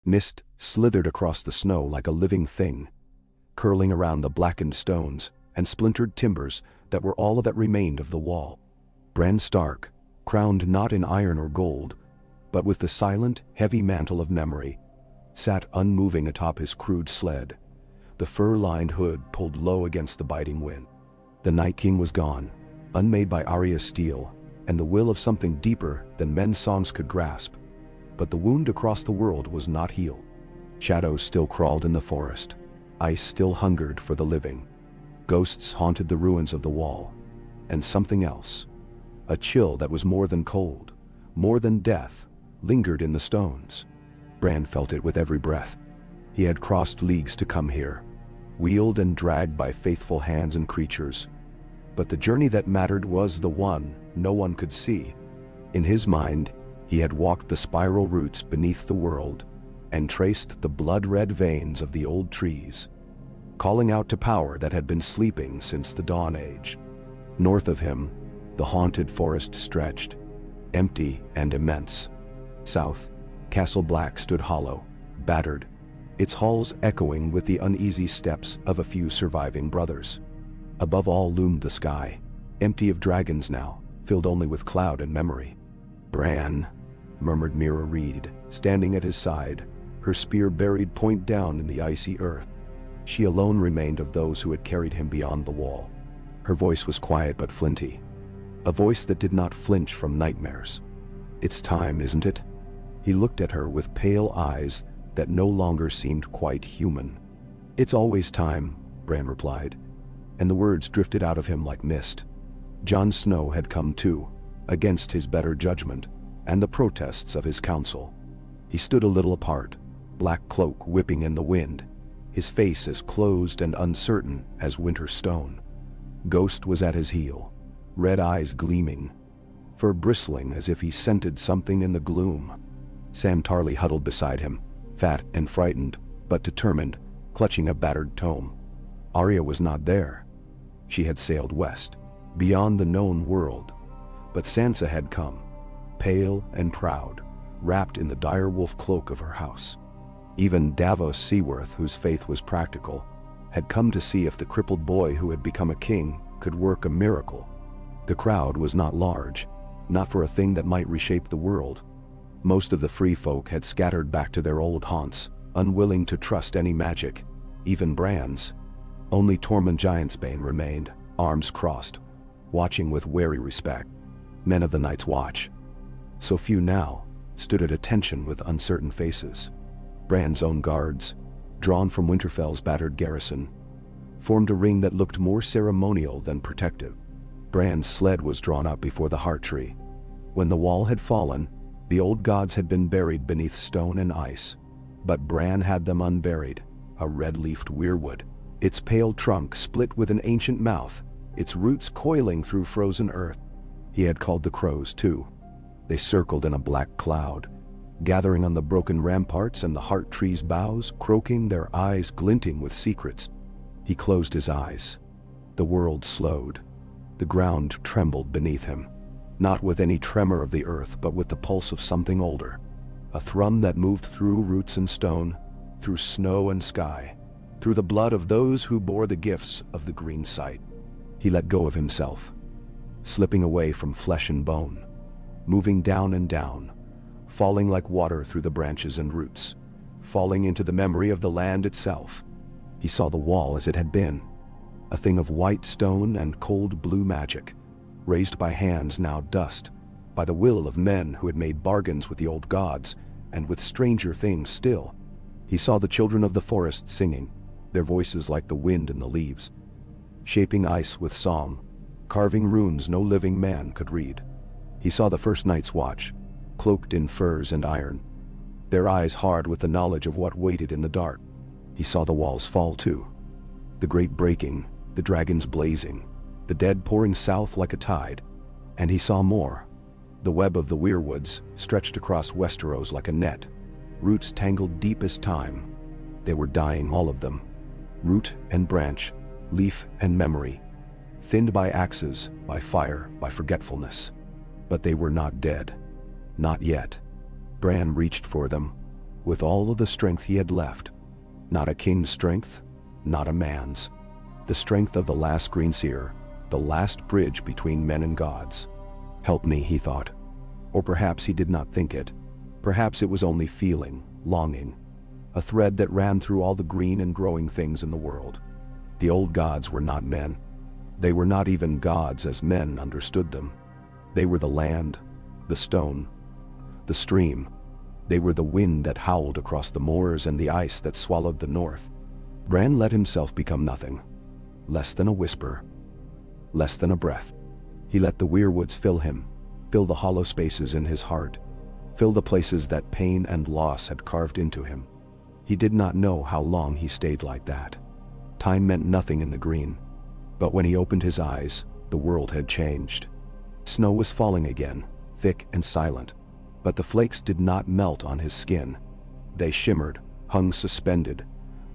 Mist slithered across the snow like a living thing, curling around the blackened stones and splintered timbers that were all that remained of the wall. Bran Stark, crowned not in iron or gold, but with the silent, heavy mantle of memory, sat unmoving atop his crude sled, the fur-lined hood pulled low against the biting wind. The Night King was gone, unmade by Arya's steel and the will of something deeper than men's songs could grasp. But the wound across the world was not healed. Shadows still crawled in the forest. Ice still hungered for the living. Ghosts haunted the ruins of the wall. And something else, a chill that was more than cold, more than death, lingered in the stones. Bran felt it with every breath. He had crossed leagues to come here, wheeled and dragged by faithful hands and creatures. But the journey that mattered was the one no one could see. In his mind, he had walked the spiral routes beneath the world and traced the blood-red veins of the old trees, calling out to power that had been sleeping since the Dawn Age. North of him, the haunted forest stretched, empty and immense. South, Castle Black stood hollow, battered, its halls echoing with the uneasy steps of a few surviving brothers. Above all loomed the sky, empty of dragons now, filled only with cloud and memory. "Bran," murmured Mira Reed, standing at his side, her spear buried point down in the icy earth. She alone remained of those who had carried him beyond the wall. Her voice was quiet but flinty, a voice that did not flinch from nightmares. "It's time, isn't it?" He looked at her with pale eyes that no longer seemed quite human. "It's always time," Bran replied, and the words drifted out of him like mist. Jon Snow had come too, against his better judgment and the protests of his council. He stood a little apart, black cloak whipping in the wind, his face as closed and uncertain as winter stone. Ghost was at his heel, red eyes gleaming, fur bristling as if he scented something in the gloom. Sam Tarly huddled beside him, fat and frightened, but determined, clutching a battered tome. Arya was not there. She had sailed west, beyond the known world. But Sansa had come, pale and proud, wrapped in the direwolf cloak of her house. Even Davos Seaworth, whose faith was practical, had come to see if the crippled boy who had become a king could work a miracle. The crowd was not large, not for a thing that might reshape the world. Most of the free folk had scattered back to their old haunts, unwilling to trust any magic, even Bran's. Only Tormund Giantsbane remained, arms crossed, watching with wary respect. Men of the Night's Watch, so few now, stood at attention with uncertain faces. Bran's own guards, drawn from Winterfell's battered garrison, formed a ring that looked more ceremonial than protective. Bran's sled was drawn up before the heart tree. When the wall had fallen, the old gods had been buried beneath stone and ice. But Bran had them unburied, a red-leafed weirwood, its pale trunk split with an ancient mouth, its roots coiling through frozen earth. He had called the crows too. They circled in a black cloud, gathering on the broken ramparts and the heart tree's boughs, croaking, their eyes glinting with secrets. He closed his eyes. The world slowed. The ground trembled beneath him, not with any tremor of the earth, but with the pulse of something older, a thrum that moved through roots and stone, through snow and sky, through the blood of those who bore the gifts of the green sight. He let go of himself, slipping away from flesh and bone, moving down and down, falling like water through the branches and roots, falling into the memory of the land itself. He saw the wall as it had been, a thing of white stone and cold blue magic, raised by hands now dust, by the will of men who had made bargains with the old gods, and with stranger things still. He saw the children of the forest singing, their voices like the wind in the leaves, shaping ice with song, carving runes no living man could read. He saw the first Night's Watch, cloaked in furs and iron, their eyes hard with the knowledge of what waited in the dark. He saw the walls fall too, the great breaking, the dragons blazing, the dead pouring south like a tide. And he saw more. The web of the Weirwoods stretched across Westeros like a net, roots tangled deep as time. They were dying, all of them, root and branch, leaf and memory, thinned by axes, by fire, by forgetfulness. But they were not dead. Not yet. Bran reached for them, with all of the strength he had left. Not a king's strength, not a man's. The strength of the last green seer, the last bridge between men and gods. Help me, he thought. Or perhaps he did not think it. Perhaps it was only feeling, longing. A thread that ran through all the green and growing things in the world. The old gods were not men. They were not even gods as men understood them. They were the land, the stone, the stream. They were the wind that howled across the moors and the ice that swallowed the north. Bran let himself become nothing. Less than a whisper. Less than a breath. He let the Weirwoods fill him, fill the hollow spaces in his heart, fill the places that pain and loss had carved into him. He did not know how long he stayed like that. Time meant nothing in the green. But when he opened his eyes, the world had changed. Snow was falling again, thick and silent. But the flakes did not melt on his skin. They shimmered, hung suspended,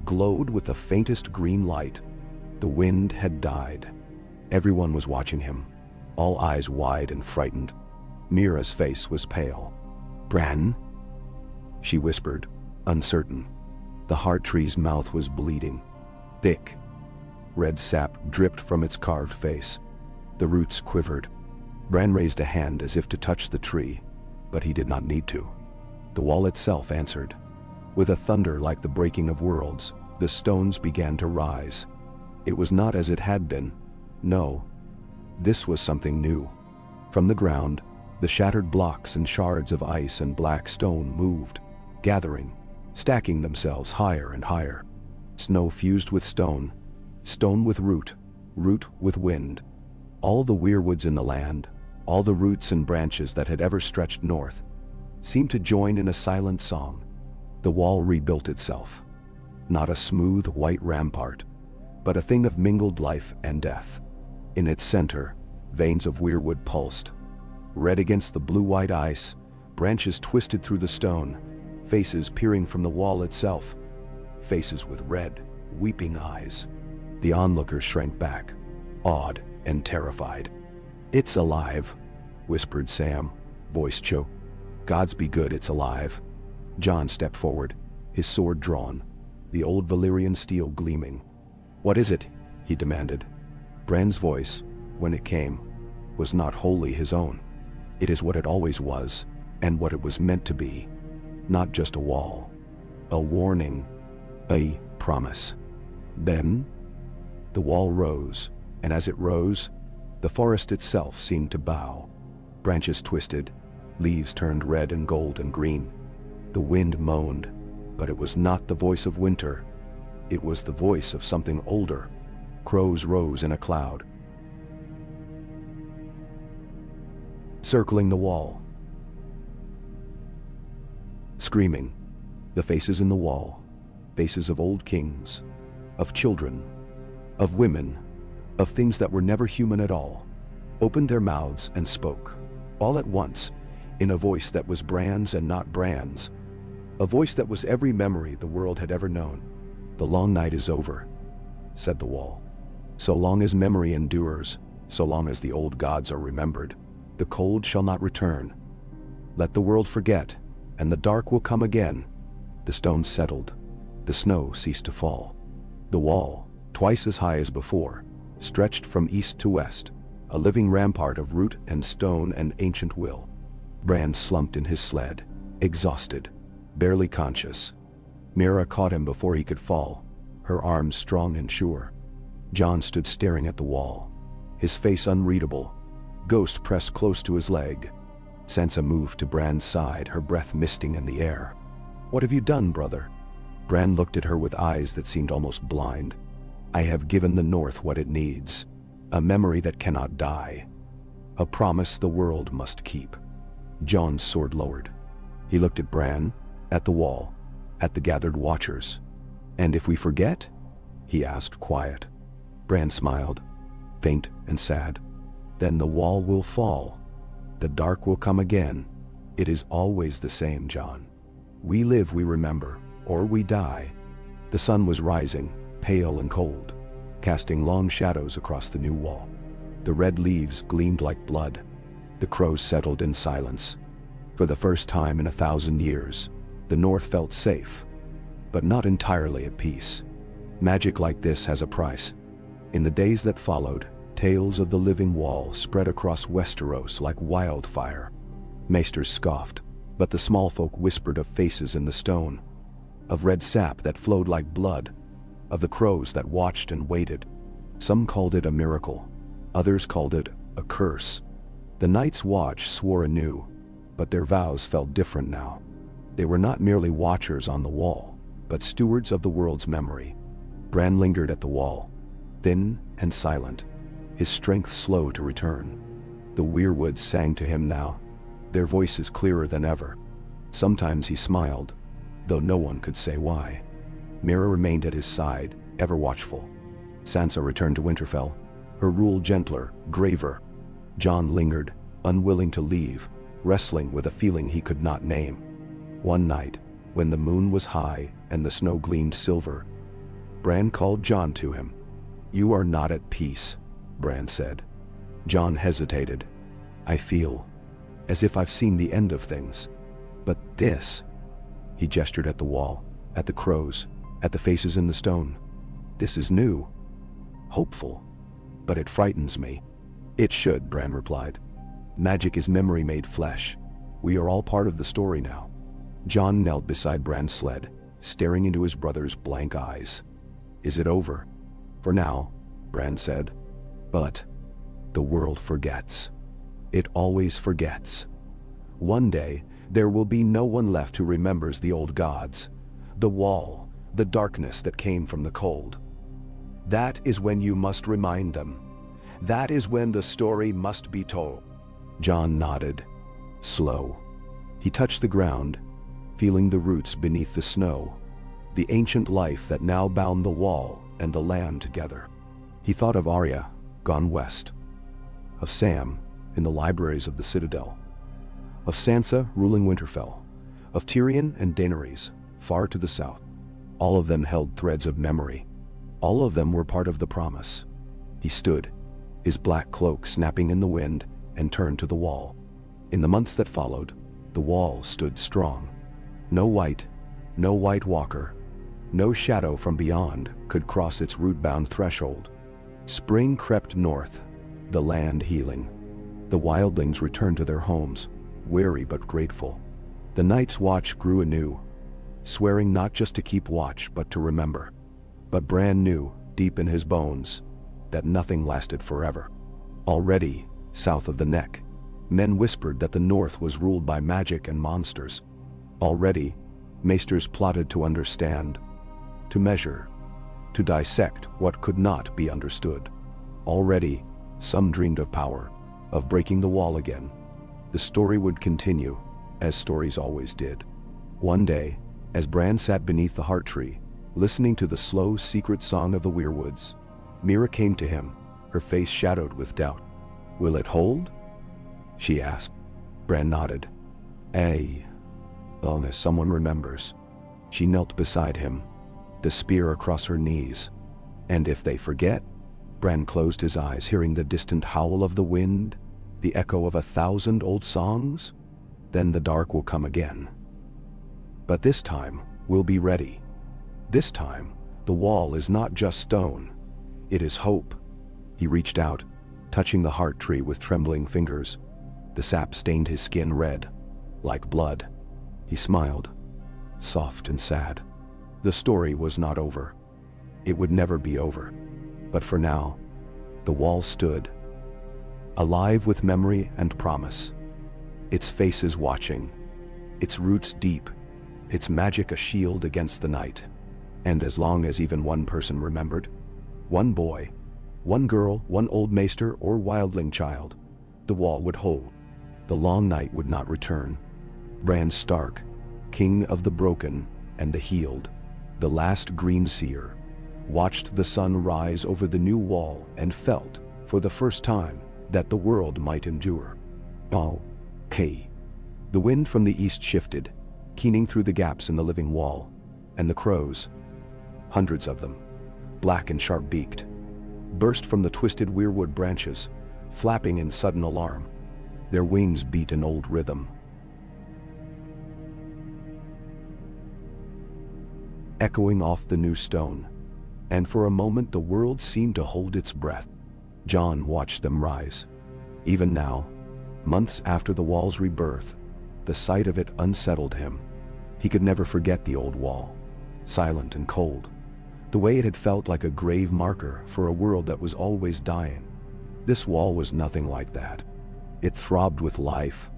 glowed with the faintest green light. The wind had died. Everyone was watching him, all eyes wide and frightened. Mira's face was pale. "Bran?" she whispered, uncertain. The heart tree's mouth was bleeding. Thick, red sap dripped from its carved face. The roots quivered. Bran raised a hand as if to touch the tree, but he did not need to. The wall itself answered. With a thunder like the breaking of worlds, the stones began to rise. It was not as it had been. No, this was something new. From the ground, the shattered blocks and shards of ice and black stone moved, gathering, stacking themselves higher and higher. Snow fused with stone, stone with root, root with wind. All the weirwoods in the land, all the roots and branches that had ever stretched north, seemed to join in a silent song. The wall rebuilt itself. Not a smooth white rampart, but a thing of mingled life and death. In its center, veins of weirwood pulsed. Red against the blue-white ice, branches twisted through the stone, faces peering from the wall itself. Faces with red, weeping eyes. The onlookers shrank back, awed and terrified. "It's alive," whispered Sam, voice choked. "Gods be good, it's alive." Jon stepped forward, his sword drawn, the old Valyrian steel gleaming. "What is it?" he demanded. Bran's voice, when it came, was not wholly his own. "It is what it always was, and what it was meant to be. Not just a wall. A warning. A promise." Then, the wall rose, and as it rose, the forest itself seemed to bow. Branches twisted, leaves turned red and gold and green. The wind moaned, but it was not the voice of winter. It was the voice of something older. Crows rose in a cloud, circling the wall, screaming. The faces in the wall, faces of old kings, of children, of women, of things that were never human at all, opened their mouths and spoke, all at once, in a voice that was Bran's and not Bran's, a voice that was every memory the world had ever known. "The long night is over," said the wall. "So long as memory endures, so long as the old gods are remembered, the cold shall not return. Let the world forget, and the dark will come again." The stones settled. The snow ceased to fall. The wall, twice as high as before, stretched from east to west, a living rampart of root and stone and ancient will. Bran slumped in his sled, exhausted, barely conscious. Mira caught him before he could fall, her arms strong and sure. Jon stood staring at the wall, his face unreadable, Ghost pressed close to his leg. Sansa moved to Bran's side, her breath misting in the air. "What have you done, brother?" Bran looked at her with eyes that seemed almost blind. "I have given the North what it needs, a memory that cannot die, a promise the world must keep." Jon's sword lowered. He looked at Bran, at the wall, at the gathered watchers. "And if we forget?" he asked, quiet. Bran smiled, faint and sad. "Then the wall will fall. The dark will come again. It is always the same, Jon. We live, we remember, or we die." The sun was rising, pale and cold, casting long shadows across the new wall. The red leaves gleamed like blood. The crows settled in silence. For the first time in 1,000 years, The North felt safe, but not entirely at peace. Magic like this has a price. In the days that followed, tales of the living wall spread across Westeros like wildfire. Maesters scoffed, but the small folk whispered of faces in the stone, of red sap that flowed like blood, of the crows that watched and waited. Some called it a miracle, others called it a curse. The Night's Watch swore anew, but their vows felt different now. They were not merely watchers on the wall, but stewards of the world's memory. Bran lingered at the wall, thin and silent, his strength slow to return. The Weirwoods sang to him now, their voices clearer than ever. Sometimes he smiled, though no one could say why. Mira remained at his side, ever watchful. Sansa returned to Winterfell, her rule gentler, graver. Jon lingered, unwilling to leave, wrestling with a feeling he could not name. One night, when the moon was high and the snow gleamed silver, Bran called Jon to him. "You are not at peace," Bran said. Jon hesitated. "I feel as if I've seen the end of things. But this," he gestured at the wall, at the crows, at the faces in the stone. "This is new, hopeful, but it frightens me." "It should," Bran replied. "Magic is memory made flesh. We are all part of the story now." Jon knelt beside Bran's sled, staring into his brother's blank eyes. "Is it over?" "For now," Bran said. "But the world forgets. It always forgets. One day, there will be no one left who remembers the old gods, the wall, the darkness that came from the cold. That is when you must remind them. That is when the story must be told." Jon nodded, slow. He touched the ground, feeling the roots beneath the snow, the ancient life that now bound the wall and the land together. He thought of Arya, gone west, of Sam, in the libraries of the Citadel, of Sansa ruling Winterfell, of Tyrion and Daenerys, far to the south. All of them held threads of memory. All of them were part of the promise. He stood, his black cloak snapping in the wind, and turned to the wall. In the months that followed, the wall stood strong. No White Walker, no shadow from beyond could cross its root-bound threshold. Spring crept north, the land healing. The wildlings returned to their homes, weary but grateful. The Night's Watch grew anew, swearing not just to keep watch but to remember. But Bran knew, deep in his bones, that nothing lasted forever. Already, south of the Neck, men whispered that the North was ruled by magic and monsters. Already, maesters plotted to understand, to measure, to dissect what could not be understood. Already, some dreamed of power, of breaking the wall again. The story would continue, as stories always did. One day, as Bran sat beneath the heart tree, listening to the slow, secret song of the Weirwoods, Mira came to him, her face shadowed with doubt. "Will it hold?" she asked. Bran nodded. "Aye." As someone remembers. She knelt beside him, the spear across her knees. "And if they forget?" Bran closed his eyes, hearing the distant howl of the wind, the echo of 1,000 old songs. "Then the dark will come again. But this time, we'll be ready. This time, the wall is not just stone. It is hope." He reached out, touching the heart tree with trembling fingers. The sap stained his skin red, like blood. He smiled, soft and sad. The story was not over. It would never be over. But for now, the wall stood, alive with memory and promise. Its faces watching, its roots deep, its magic a shield against the night. And as long as even one person remembered, one boy, one girl, one old maester or wildling child, the wall would hold. The long night would not return. Bran Stark, king of the broken and the healed, the last green seer, watched the sun rise over the new wall and felt, for the first time, that the world might endure. Okay. The wind from the east shifted, keening through the gaps in the living wall, and the crows, hundreds of them, black and sharp-beaked, burst from the twisted weirwood branches, flapping in sudden alarm. Their wings beat an old rhythm. echoing off the new stone. And for a moment the world seemed to hold its breath. John watched them rise. Even now, months after the wall's rebirth, the sight of it unsettled him. He could never forget the old wall, silent and cold, the way it had felt like a grave marker for a world that was always dying. This wall was nothing like that. It throbbed with life,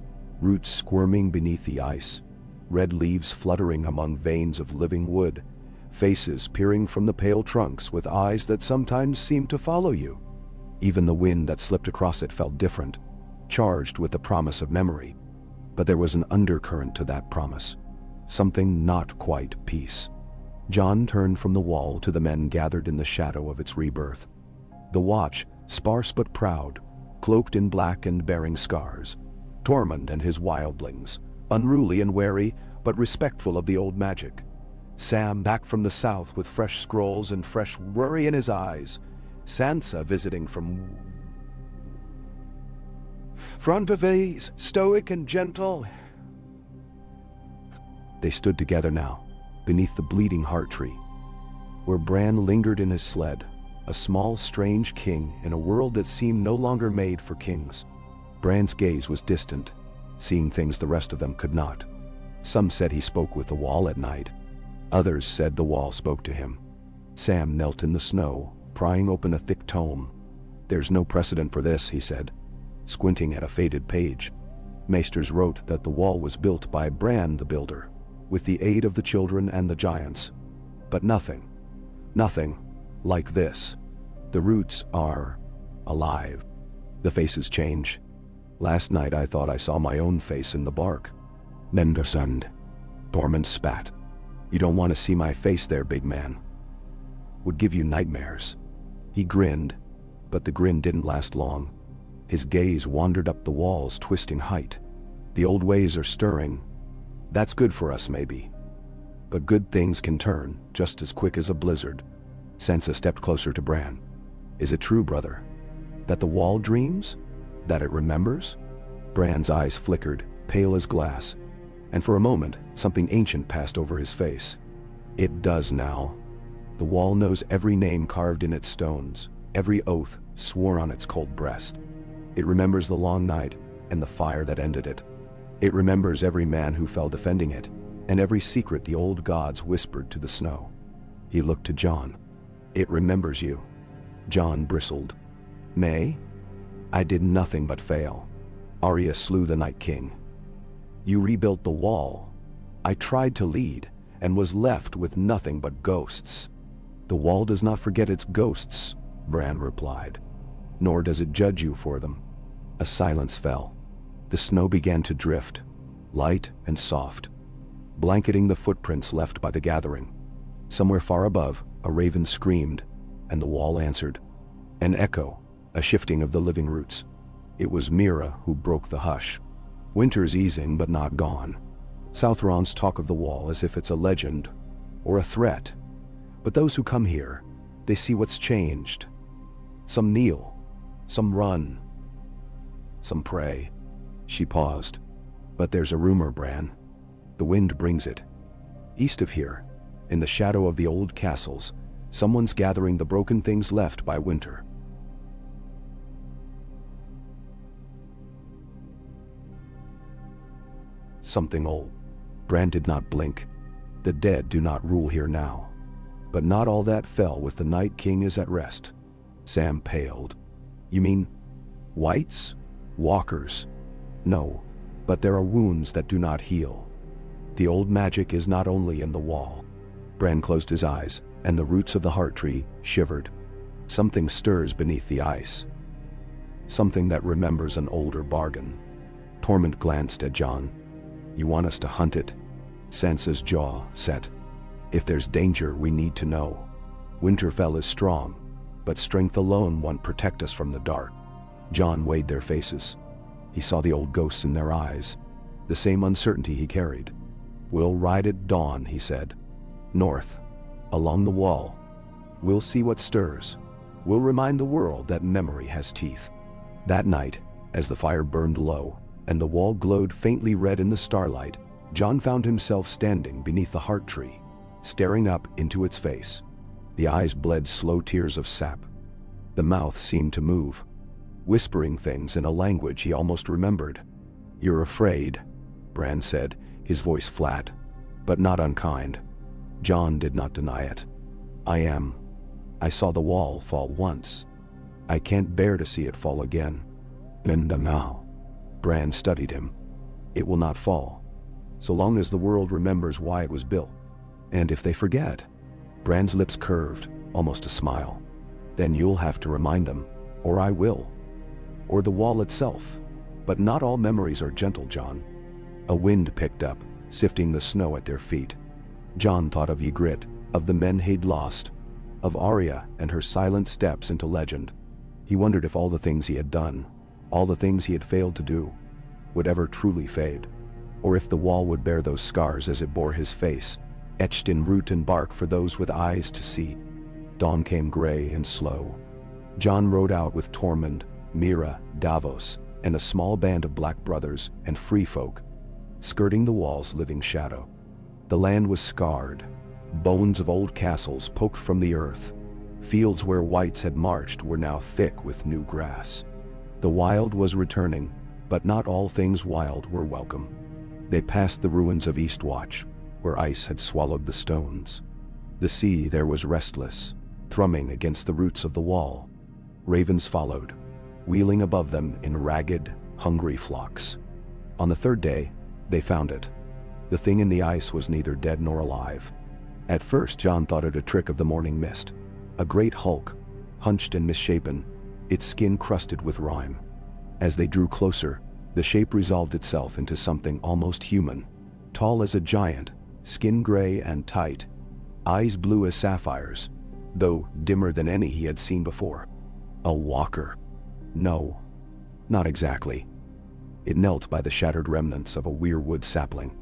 roots squirming beneath the ice, red leaves fluttering among veins of living wood, faces peering from the pale trunks with eyes that sometimes seemed to follow you. Even the wind that slipped across it felt different, charged with the promise of memory. But there was an undercurrent to that promise, something not quite peace. John turned from the wall to the men gathered in the shadow of its rebirth. The watch, sparse but proud, cloaked in black and bearing scars. Tormund and his wildlings, unruly and wary, but respectful of the old magic. Sam back from the south with fresh scrolls and fresh worry in his eyes. Sansa visiting from Franvivese, stoic and gentle. They stood together now, beneath the bleeding heart tree, where Bran lingered in his sled, a small, strange king in a world that seemed no longer made for kings. Bran's gaze was distant, seeing things the rest of them could not. Some said he spoke with the wall at night. Others said the wall spoke to him. Sam knelt in the snow, prying open a thick tome. "There's no precedent for this," he said, squinting at a faded page. Maesters wrote that the wall was built by Bran the Builder, with the aid of the children and the giants. But nothing like this. The roots are alive. The faces change. Last night I thought I saw my own face in the bark. Nendersund. Tormund spat. "You don't want to see my face there, big man. Would give you nightmares." He grinned, but the grin didn't last long. His gaze wandered up the wall's twisting height. "The old ways are stirring. That's good for us, maybe. But good things can turn just as quick as a blizzard." Sansa stepped closer to Bran. "Is it true, brother, that the wall dreams? That it remembers?" Bran's eyes flickered, pale as glass, and for a moment something ancient passed over his face. "It does now. The wall knows every name carved in its stones, every oath swore on its cold breast. It remembers the long night and the fire that ended it. It remembers every man who fell defending it, and every secret the old gods whispered to the snow." He looked to Jon. "It remembers you." Jon bristled. "May? I did nothing but fail. Arya slew the Night King. You rebuilt the wall. I tried to lead, and was left with nothing but ghosts." "The wall does not forget its ghosts," Bran replied. "Nor does it judge you for them." A silence fell. The snow began to drift, light and soft, blanketing the footprints left by the gathering. Somewhere far above, a raven screamed, and the wall answered. An echo, a shifting of the living roots. It was Mira who broke the hush. "Winter's easing but not gone. Southrons talk of the wall as if it's a legend or a threat. But those who come here, they see what's changed. Some kneel, some run, some pray." She paused. "But there's a rumor, Bran. The wind brings it. East of here, in the shadow of the old castles, someone's gathering the broken things left by winter." Something old. Bran did not blink. The dead do not rule here now. But not all that fell with the Night King is at rest. Sam paled. "You mean whites? Walkers?" "No, but there are wounds that do not heal. The old magic is not only in the wall." Bran closed his eyes, and the roots of the heart tree shivered. Something stirs beneath the ice. Something that remembers an older bargain. Tormund glanced at Jon. "You want us to hunt it?" Sansa's jaw set. "If there's danger, we need to know. Winterfell is strong, but strength alone won't protect us from the dark." Jon weighed their faces. He saw the old ghosts in their eyes, the same uncertainty he carried. "We'll ride at dawn," he said. "North, along the wall. We'll see what stirs. We'll remind the world that memory has teeth." That night, as the fire burned low, and the wall glowed faintly red in the starlight, Jon found himself standing beneath the heart tree, staring up into its face. The eyes bled slow tears of sap. The mouth seemed to move, whispering things in a language he almost remembered. "You're afraid," Bran said, his voice flat, but not unkind. Jon did not deny it. "I am. I saw the wall fall once. I can't bear to see it fall again." "And now?" Bran studied him. "It will not fall, so long as the world remembers why it was built. And if they forget," Bran's lips curved, almost a smile, "then you'll have to remind them, or I will. Or the wall itself. But not all memories are gentle, Jon." A wind picked up, sifting the snow at their feet. Jon thought of Ygritte, of the men he'd lost, of Arya and her silent steps into legend. He wondered if all the things he had done, all the things he had failed to do, would ever truly fade, or if the wall would bear those scars as it bore his face, etched in root and bark for those with eyes to see. Dawn came gray and slow. Jon rode out with Tormund, Mira, Davos, and a small band of black brothers and free folk, skirting the wall's living shadow. The land was scarred, bones of old castles poked from the earth. Fields where whites had marched were now thick with new grass. The wild was returning, but not all things wild were welcome. They passed the ruins of Eastwatch, where ice had swallowed the stones. The sea there was restless, thrumming against the roots of the wall. Ravens followed, wheeling above them in ragged, hungry flocks. On the third day, they found it. The thing in the ice was neither dead nor alive. At first Jon thought it a trick of the morning mist. A great hulk, hunched and misshapen, its skin crusted with rime. As they drew closer, the shape resolved itself into something almost human. Tall as a giant, skin gray and tight, eyes blue as sapphires, though dimmer than any he had seen before. A walker. No, not exactly. It knelt by the shattered remnants of a weirwood sapling,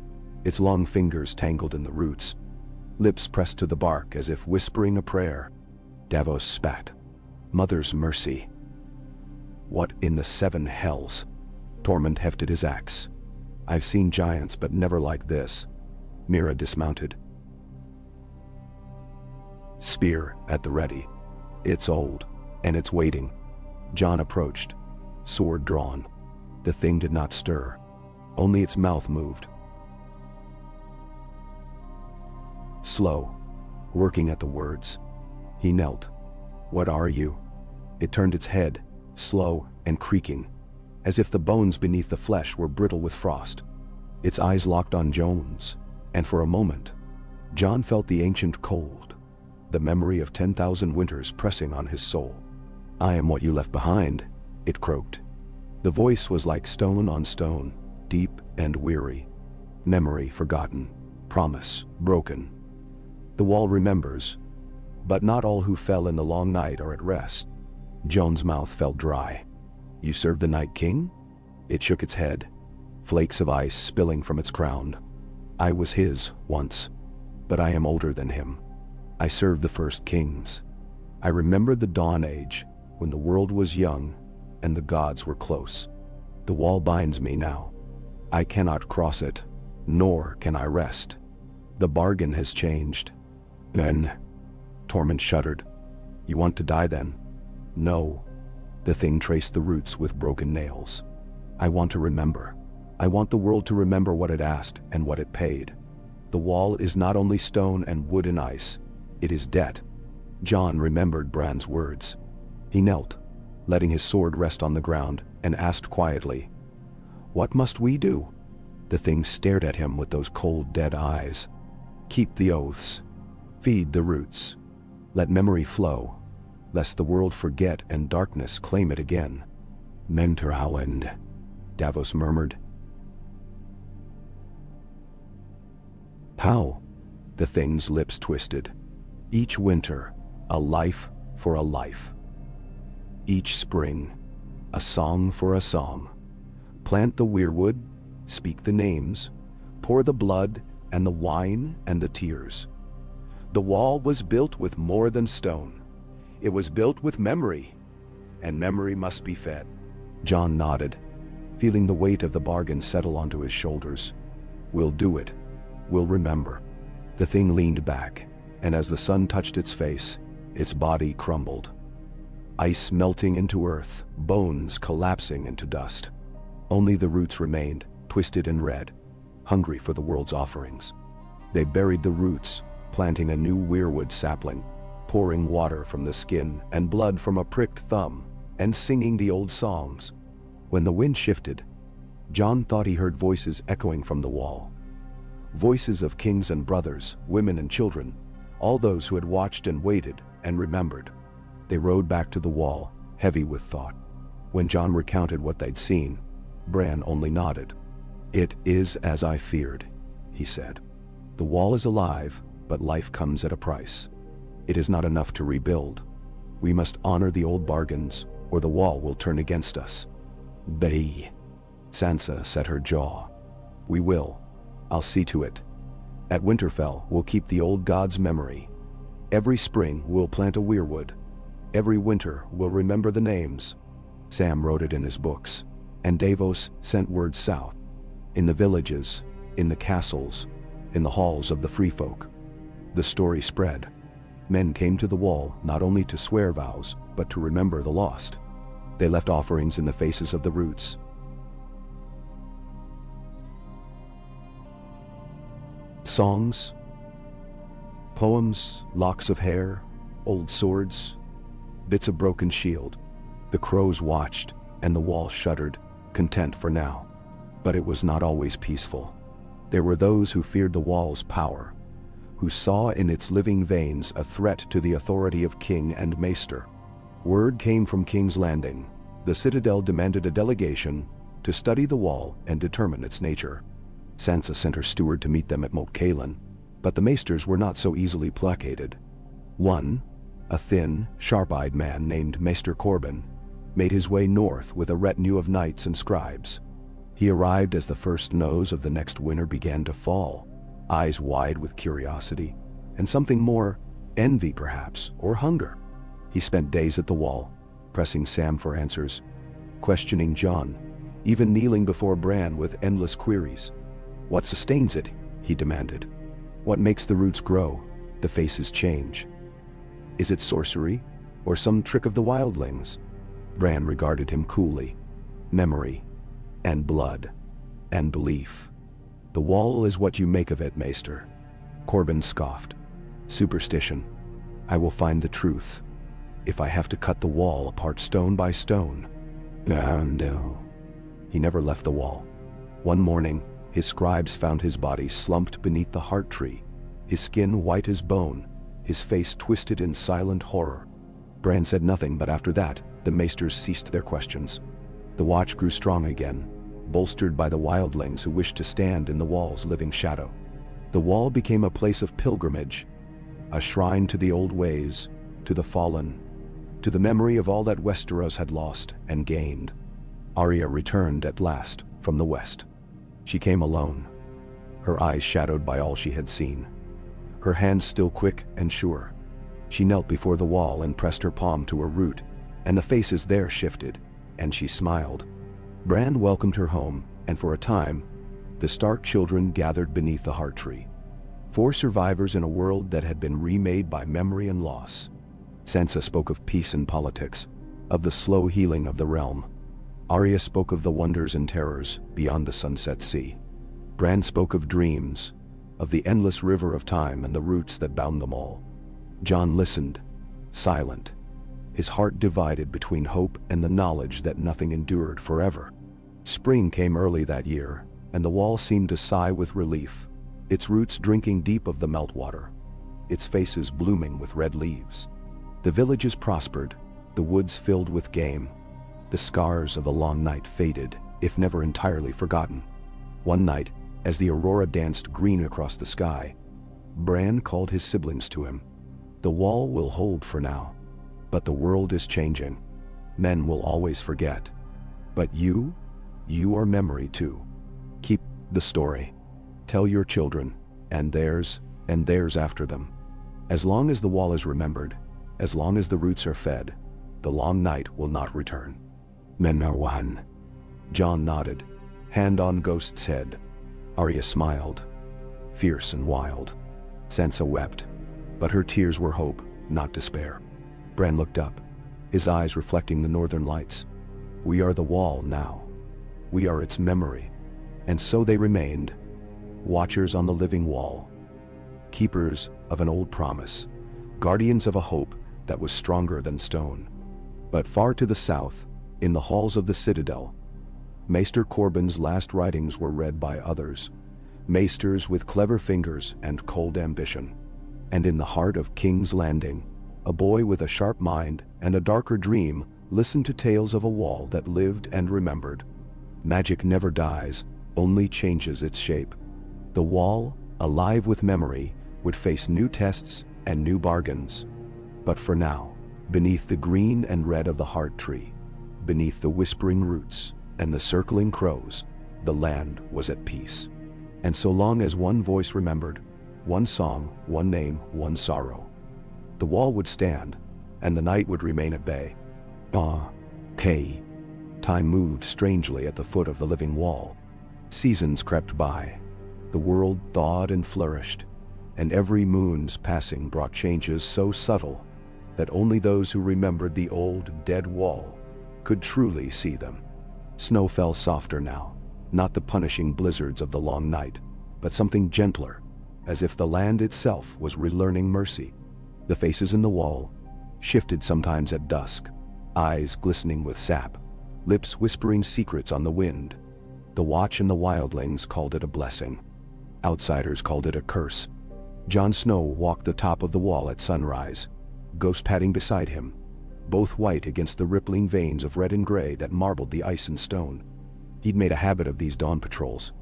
its long fingers tangled in the roots, lips pressed to the bark as if whispering a prayer. Davos spat. "Mother's mercy." "What in the seven hells?" Tormund hefted his axe. "I've seen giants, but never like this." Mira dismounted, spear at the ready. "It's old, and it's waiting." Jon approached, sword drawn. The thing did not stir. Only its mouth moved. Slow, working at the words. He knelt. "What are you?" It turned its head, slow and creaking, as if the bones beneath the flesh were brittle with frost. Its eyes locked on Jon's, and for a moment, Jon felt the ancient cold, the memory of 10,000 winters pressing on his soul. "I am what you left behind," it croaked. The voice was like stone on stone, deep and weary. Memory forgotten, promise broken. The wall remembers, but not all who fell in the long night are at rest. Jon's mouth felt dry. "You served the Night King?" It shook its head, flakes of ice spilling from its crown. "I was his once, but I am older than him. I served the first kings. I remembered the Dawn Age, when the world was young and the gods were close. The wall binds me now. I cannot cross it, nor can I rest. The bargain has changed." "Then," Tormund shuddered, "you want to die then?" "No." The thing traced the roots with broken nails. "I want to remember. I want the world to remember what it asked and what it paid. The wall is not only stone and wood and ice, it is debt." Jon remembered Bran's words. He knelt, letting his sword rest on the ground, and asked quietly, "What must we do?" The thing stared at him with those cold, dead eyes. "Keep the oaths. Feed the roots. Let memory flow, lest the world forget and darkness claim it again." "Mentor Howland," Davos murmured. "How?" The thing's lips twisted. "Each winter, a life for a life. Each spring, a song for a song. Plant the weirwood, speak the names, pour the blood and the wine and the tears. The wall was built with more than stone. It was built with memory, and memory must be fed." Jon nodded, feeling the weight of the bargain settle onto his shoulders. "We'll do it. We'll remember." The thing leaned back, and as the sun touched its face, its body crumbled. Ice melting into earth, bones collapsing into dust. Only the roots remained, twisted and red, hungry for the world's offerings. They buried the roots, planting a new weirwood sapling, pouring water from the skin and blood from a pricked thumb, and singing the old songs. When the wind shifted, John thought he heard voices echoing from the wall. Voices of kings and brothers, women and children, all those who had watched and waited and remembered. They rode back to the wall, heavy with thought. When John recounted what they'd seen, Bran only nodded. "It is as I feared," he said. "The wall is alive, but life comes at a price. It is not enough to rebuild. We must honor the old bargains, or the wall will turn against us." "Bay," Sansa set her jaw. "We will. I'll see to it. At Winterfell, we'll keep the old god's memory. Every spring, we'll plant a weirwood. Every winter, we'll remember the names." Sam wrote it in his books, and Davos sent word south. In the villages, in the castles, in the halls of the free folk. The story spread. Men came to the wall not only to swear vows, but to remember the lost. They left offerings in the faces of the roots. Songs, poems, locks of hair, old swords, bits of broken shield. The crows watched, and the wall shuddered, content for now. But it was not always peaceful. There were those who feared the wall's power, who saw in its living veins a threat to the authority of king and maester. Word came from King's Landing. The citadel demanded a delegation to study the wall and determine its nature. Sansa sent her steward to meet them at Moat Cailin, but the maesters were not so easily placated. One, a thin, sharp-eyed man named Maester Corbin, made his way north with a retinue of knights and scribes. He arrived as the first snows of the next winter began to fall, eyes wide with curiosity, and something more, envy perhaps, or hunger. He spent days at the wall, pressing Sam for answers, questioning Jon, even kneeling before Bran with endless queries. "What sustains it?" he demanded. "What makes the roots grow, the faces change? Is it sorcery, or some trick of the wildlings?" Bran regarded him coolly. "Memory, and blood, and belief. The wall is what you make of it, Maester." Corbin scoffed. "Superstition. I will find the truth, if I have to cut the wall apart stone by stone." No. He never left the wall. One morning, his scribes found his body slumped beneath the heart tree, his skin white as bone, his face twisted in silent horror. Bran said nothing, but after that, the maesters ceased their questions. The watch grew strong again, bolstered by the wildlings who wished to stand in the wall's living shadow. The wall became a place of pilgrimage, a shrine to the old ways, to the fallen, to the memory of all that Westeros had lost and gained. Arya returned at last from the west. She came alone, her eyes shadowed by all she had seen, her hands still quick and sure. She knelt before the wall and pressed her palm to her root, and the faces there shifted, and she smiled. Bran welcomed her home, and for a time, the Stark children gathered beneath the heart tree. 4 survivors in a world that had been remade by memory and loss. Sansa spoke of peace and politics, of the slow healing of the realm. Arya spoke of the wonders and terrors beyond the sunset sea. Bran spoke of dreams, of the endless river of time and the roots that bound them all. Jon listened, silent, his heart divided between hope and the knowledge that nothing endured forever. Spring came early that year, and the wall seemed to sigh with relief, its roots drinking deep of the meltwater, its faces blooming with red leaves. The villages prospered, the woods filled with game. The scars of a long night faded, if never entirely forgotten. One night, as the aurora danced green across the sky, Bran called his siblings to him. "The wall will hold for now, but the world is changing. Men will always forget. But you are memory too. Keep the story. Tell your children, and theirs after them. As long as the wall is remembered, as long as the roots are fed, the long night will not return." "Men are one." Jon nodded, hand on Ghost's head. Arya smiled, fierce and wild. Sansa wept, but her tears were hope, not despair. Bran looked up, his eyes reflecting the northern lights. We are the wall now. We are its memory. And so they remained, watchers on the living wall, keepers of an old promise, guardians of a hope that was stronger than stone. But far to the south, in the halls of the citadel, Maester Corbin's last writings were read by others, maesters with clever fingers and cold ambition. And in the heart of King's Landing, a boy with a sharp mind and a darker dream listened to tales of a wall that lived and remembered. Magic never dies, only changes its shape. The wall, alive with memory, would face new tests and new bargains. But for now, beneath the green and red of the heart tree, beneath the whispering roots and the circling crows, the land was at peace. And so long as one voice remembered, one song, one name, one sorrow, the wall would stand, and the night would remain at bay. Time moved strangely at the foot of the living wall. Seasons crept by. The world thawed and flourished, and every moon's passing brought changes so subtle that only those who remembered the old, dead wall could truly see them. Snow fell softer now, not the punishing blizzards of the long night, but something gentler, as if the land itself was relearning mercy. The faces in the wall shifted sometimes at dusk, eyes glistening with sap, lips whispering secrets on the wind. The Watch and the wildlings called it a blessing. Outsiders called it a curse. Jon Snow walked the top of the wall at sunrise, Ghost padding beside him, both white against the rippling veins of red and gray that marbled the ice and stone. He'd made a habit of these dawn patrols.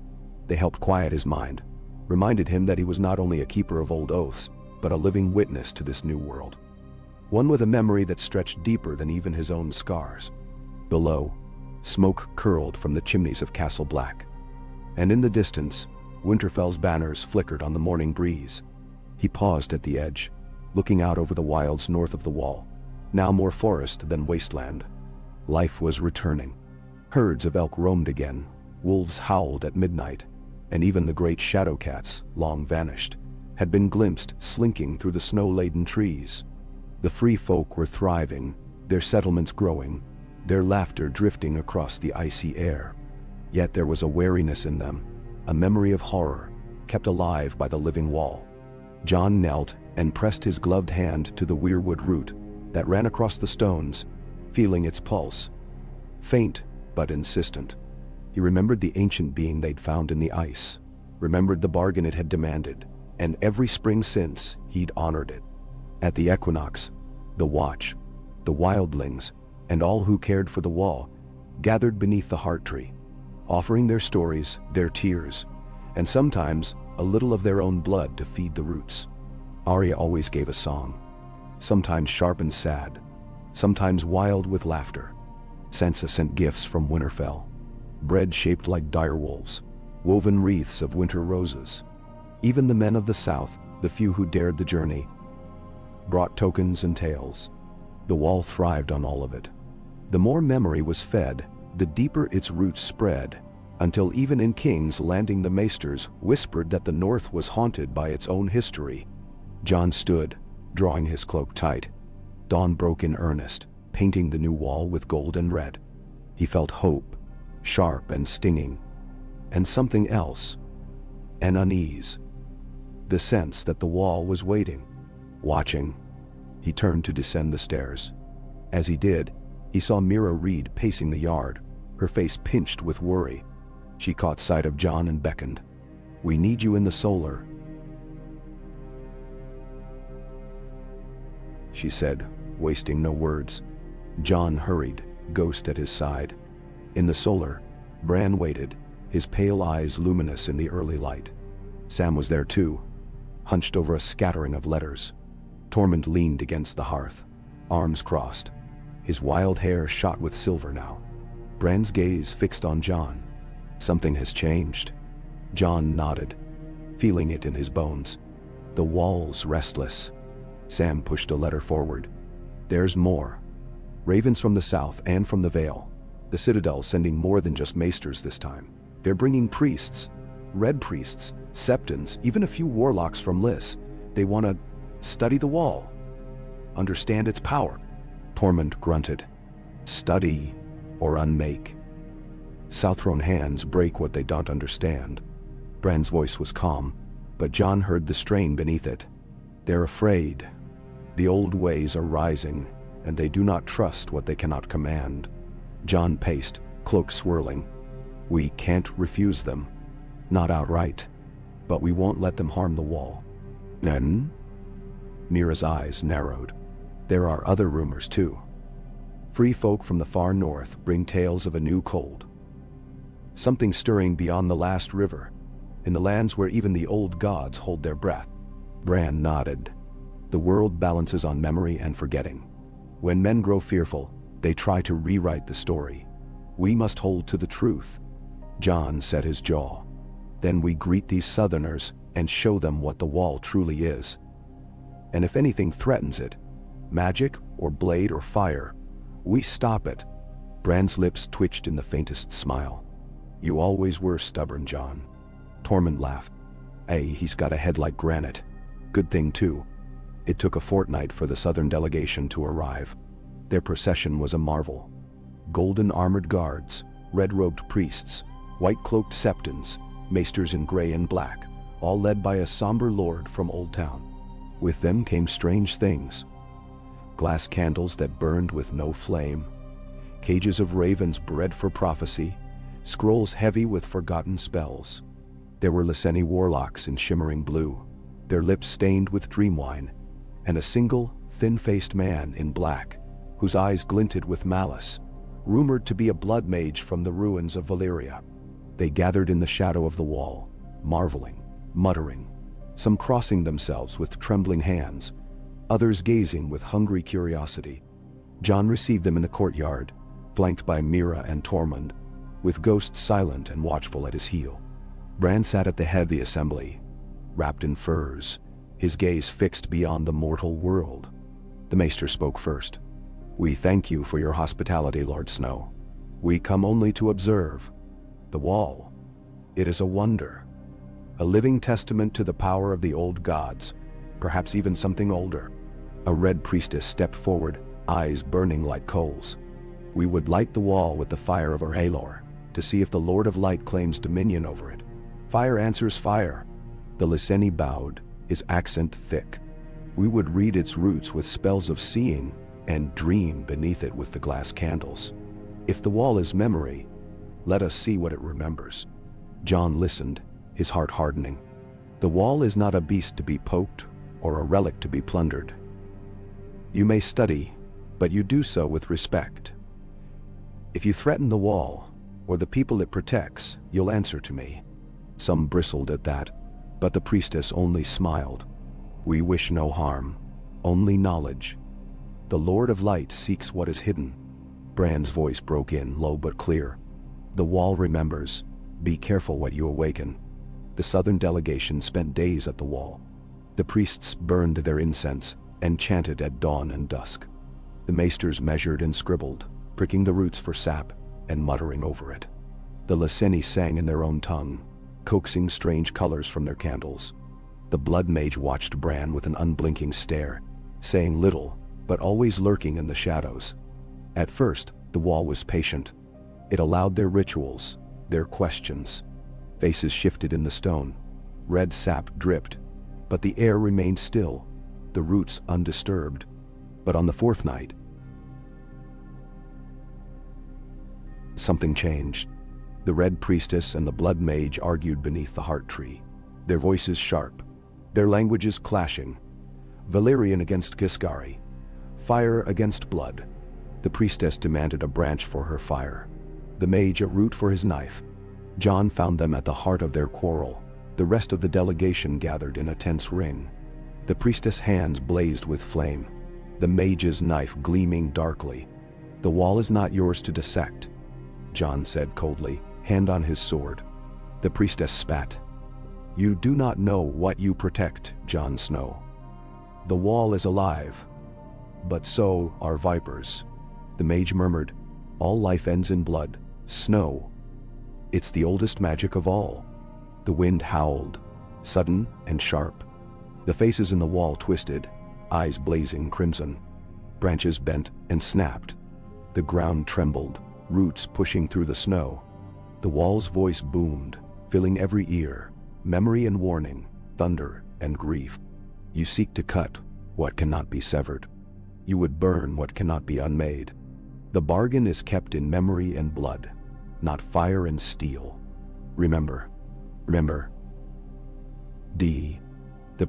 They helped quiet his mind, reminded him that he was not only a keeper of old oaths, but a living witness to this new world. One with a memory that stretched deeper than even his own scars. Below, smoke curled from the chimneys of Castle Black. And in the distance, Winterfell's banners flickered on the morning breeze. He paused at the edge, looking out over the wilds north of the wall, now more forest than wasteland. Life was returning. Herds of elk roamed again, wolves howled at midnight, and even the great shadow cats, long vanished, had been glimpsed slinking through the snow-laden trees. The free folk were thriving, their settlements growing, their laughter drifting across the icy air. Yet there was a wariness in them, a memory of horror, kept alive by the living wall. Jon knelt and pressed his gloved hand to the weirwood root that ran across the stones, feeling its pulse. Faint, but insistent. He remembered the ancient being they'd found in the ice, remembered the bargain it had demanded, and every spring since, he'd honored it. At the equinox, the Watch, the wildlings, and all who cared for the wall, gathered beneath the heart tree, offering their stories, their tears, and sometimes a little of their own blood to feed the roots. Arya always gave a song, sometimes sharp and sad, sometimes wild with laughter. Sansa sent gifts from Winterfell, bread shaped like direwolves, woven wreaths of winter roses. Even the men of the south, the few who dared the journey, brought tokens and tales. The wall thrived on all of it. The more memory was fed, the deeper its roots spread, until even in King's Landing the maesters whispered that the north was haunted by its own history. Jon stood, drawing his cloak tight. Dawn broke in earnest, painting the new wall with gold and red. He felt hope, sharp and stinging, and something else, an unease. The sense that the wall was waiting, watching. He turned to descend the stairs. As he did, he saw Mira Reed pacing the yard, her face pinched with worry. She caught sight of Jon and beckoned. "We need you in the solar," she said, wasting no words. Jon hurried, Ghost at his side. In the solar, Bran waited, his pale eyes luminous in the early light. Sam was there too, hunched over a scattering of letters. Tormund leaned against the hearth, arms crossed. His wild hair shot with silver now. Bran's gaze fixed on Jon. "Something has changed." Jon nodded, feeling it in his bones. "The wall's restless." Sam pushed a letter forward. "There's more. Ravens from the south and from the Vale. The Citadel's sending more than just maesters this time. They're bringing priests, red priests, septons, even a few warlocks from Lys, They want to study the wall, understand its power. Tormund grunted. Study or unmake. Southron hands break what they don't understand. Bran's voice was calm, but Jon heard the strain beneath it. They're afraid. The old ways are rising, and they do not trust what they cannot command. Jon paced, cloak swirling. We can't refuse them. Not outright. But we won't let them harm the wall. Then? Mira's eyes narrowed. There are other rumors too. Free folk from the far north bring tales of a new cold. Something stirring beyond the last river, in the lands where even the old gods hold their breath. Bran nodded. The world balances on memory and forgetting. When men grow fearful, they try to rewrite the story. We must hold to the truth. Jon set his jaw. Then we greet these southerners and show them what the wall truly is. And if anything threatens it, magic or blade or fire, we stop it. Bran's lips twitched in the faintest smile. You always were stubborn, Jon. Tormund laughed. He's got a head like granite. Good thing too. It took a fortnight for the southern delegation to arrive. Their procession was a marvel. Golden armored guards, red-robed priests, white-cloaked septons, maesters in gray and black, all led by a somber lord from Old Town. With them came strange things. Glass candles that burned with no flame, cages of ravens bred for prophecy, scrolls heavy with forgotten spells. There were Lyseni warlocks in shimmering blue, their lips stained with dream wine, and a single, thin-faced man in black, whose eyes glinted with malice, rumored to be a blood mage from the ruins of Valyria. They gathered in the shadow of the wall, marveling, muttering, some crossing themselves with trembling hands, others gazing with hungry curiosity. Jon received them in the courtyard, flanked by Mira and Tormund, with Ghost silent and watchful at his heel. Bran sat at the head of the assembly, wrapped in furs, his gaze fixed beyond the mortal world. The maester spoke first. We thank you for your hospitality, Lord Snow. We come only to observe. The wall. It is a wonder. A living testament to the power of the old gods, perhaps even something older. A red priestess stepped forward, eyes burning like coals. We would light the wall with the fire of our Aelor, to see if the Lord of Light claims dominion over it. Fire answers fire. The Lyseni bowed, his accent thick. We would read its roots with spells of seeing, and dream beneath it with the glass candles. If the wall is memory, let us see what it remembers. Jon listened, his heart hardening. The wall is not a beast to be poked, or a relic to be plundered. You may study, but you do so with respect. If you threaten the wall, or the people it protects, you'll answer to me. Some bristled at that, but the priestess only smiled. We wish no harm, only knowledge. The Lord of Light seeks what is hidden. Bran's voice broke in, low but clear. The wall remembers. Be careful what you awaken. The southern delegation spent days at the wall. The priests burned their incense and chanted at dawn and dusk. The maesters measured and scribbled, pricking the roots for sap and muttering over it. The Lyseni sang in their own tongue, coaxing strange colors from their candles. The blood mage watched Bran with an unblinking stare, saying little, but always lurking in the shadows. At first, the wall was patient. It allowed their rituals, their questions. Faces shifted in the stone. Red sap dripped, but the air remained still, the roots undisturbed. But on the fourth night, something changed. The red priestess and the blood mage argued beneath the heart tree, their voices sharp, their languages clashing. Valyrian against Giscari, fire against blood. The priestess demanded a branch for her fire, the mage a root for his knife. Jon found them at the heart of their quarrel. The rest of the delegation gathered in a tense ring. The priestess' hands blazed with flame, the mage's knife gleaming darkly. The wall is not yours to dissect, Jon said coldly, hand on his sword. The priestess spat. You do not know what you protect, Jon Snow. The wall is alive, but so are vipers. The mage murmured, all life ends in blood, snow. It's the oldest magic of all. The wind howled, sudden and sharp. The faces in the wall twisted, eyes blazing crimson. Branches bent and snapped. The ground trembled, roots pushing through the snow. The wall's voice boomed, filling every ear, memory and warning, thunder and grief. You seek to cut what cannot be severed. You would burn what cannot be unmade. The bargain is kept in memory and blood, not fire and steel. Remember. Remember. The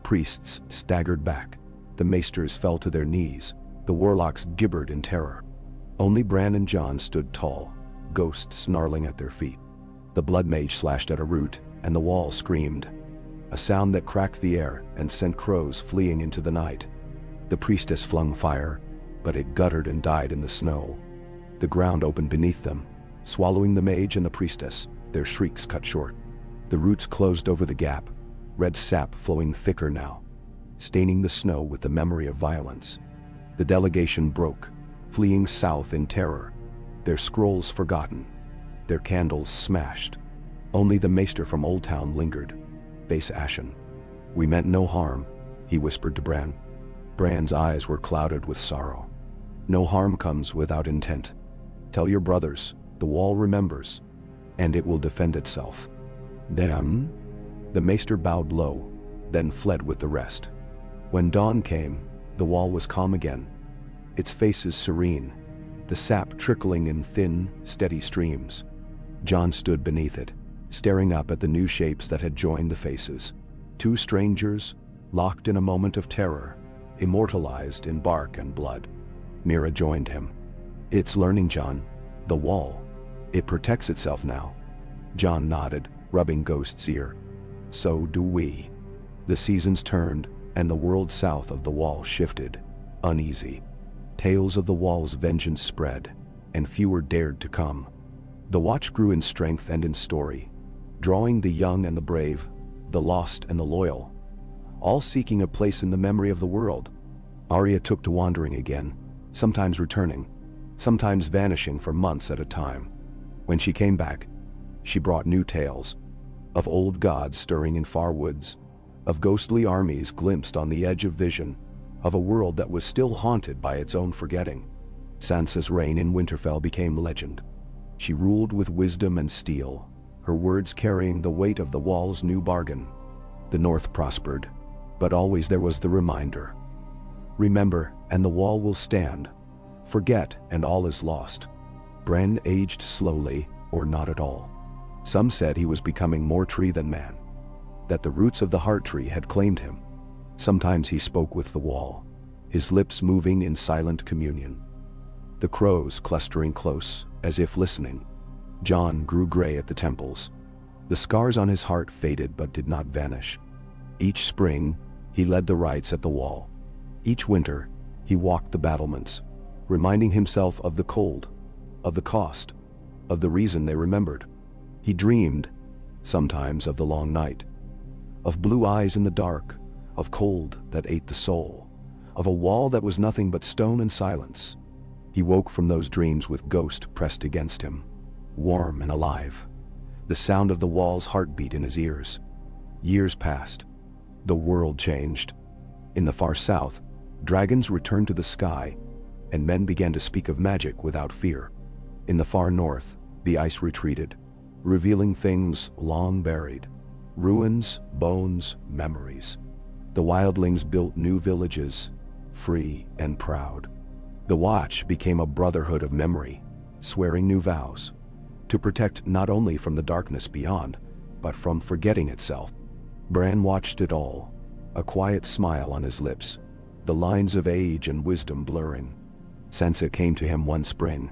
priests staggered back. The maesters fell to their knees. The warlocks gibbered in terror. Only Bran and Jon stood tall, ghosts snarling at their feet. The blood mage slashed at a root, and the wall screamed, a sound that cracked the air and sent crows fleeing into the night. The priestess flung fire, but it guttered and died in the snow. The ground opened beneath them, swallowing the mage and the priestess, their shrieks cut short. The roots closed over the gap, red sap flowing thicker now, staining the snow with the memory of violence. The delegation broke, fleeing south in terror, their scrolls forgotten, their candles smashed. Only the maester from Old Town lingered, face ashen. "We meant no harm," he whispered to Bran. Bran's eyes were clouded with sorrow. "No harm comes without intent. Tell your brothers, the wall remembers, and it will defend itself." "Damn?" The maester bowed low, then fled with the rest. When dawn came, the wall was calm again, its faces serene, the sap trickling in thin, steady streams. Jon stood beneath it, staring up at the new shapes that had joined the faces. Two strangers, locked in a moment of terror, immortalized in bark and blood. Mira joined him. "It's learning, Jon. The wall. It protects itself now." Jon nodded, rubbing Ghost's ear. "So do we." The seasons turned, and the world south of the wall shifted, uneasy. Tales of the wall's vengeance spread, and fewer dared to come. The watch grew in strength and in story, drawing the young and the brave, the lost and the loyal, all seeking a place in the memory of the world. Arya took to wandering again, sometimes returning, sometimes vanishing for months at a time. When she came back, she brought new tales, of old gods stirring in far woods, of ghostly armies glimpsed on the edge of vision, of a world that was still haunted by its own forgetting. Sansa's reign in Winterfell became legend. She ruled with wisdom and steel, her words carrying the weight of the wall's new bargain. The North prospered, but always there was the reminder. Remember, and the wall will stand. Forget, and all is lost. Bran aged slowly, or not at all. Some said he was becoming more tree than man, that the roots of the heart tree had claimed him. Sometimes he spoke with the wall, his lips moving in silent communion. The crows clustering close, as if listening. Jon grew gray at the temples. The scars on his heart faded but did not vanish. Each spring, he led the rites at the wall. Each winter, he walked the battlements, reminding himself of the cold, of the cost, of the reason they remembered. He dreamed, sometimes of the long night, of blue eyes in the dark, of cold that ate the soul, of a wall that was nothing but stone and silence. He woke from those dreams with Ghost pressed against him, warm and alive, the sound of the wall's heartbeat in his ears. Years passed. The world changed. In the far south, dragons returned to the sky, and men began to speak of magic without fear. In the far north, the ice retreated, revealing things long buried, ruins, bones, memories. The wildlings built new villages, free and proud. The Watch became a brotherhood of memory, swearing new vows, to protect not only from the darkness beyond, but from forgetting itself. Bran watched it all, a quiet smile on his lips, the lines of age and wisdom blurring. Sansa came to him one spring,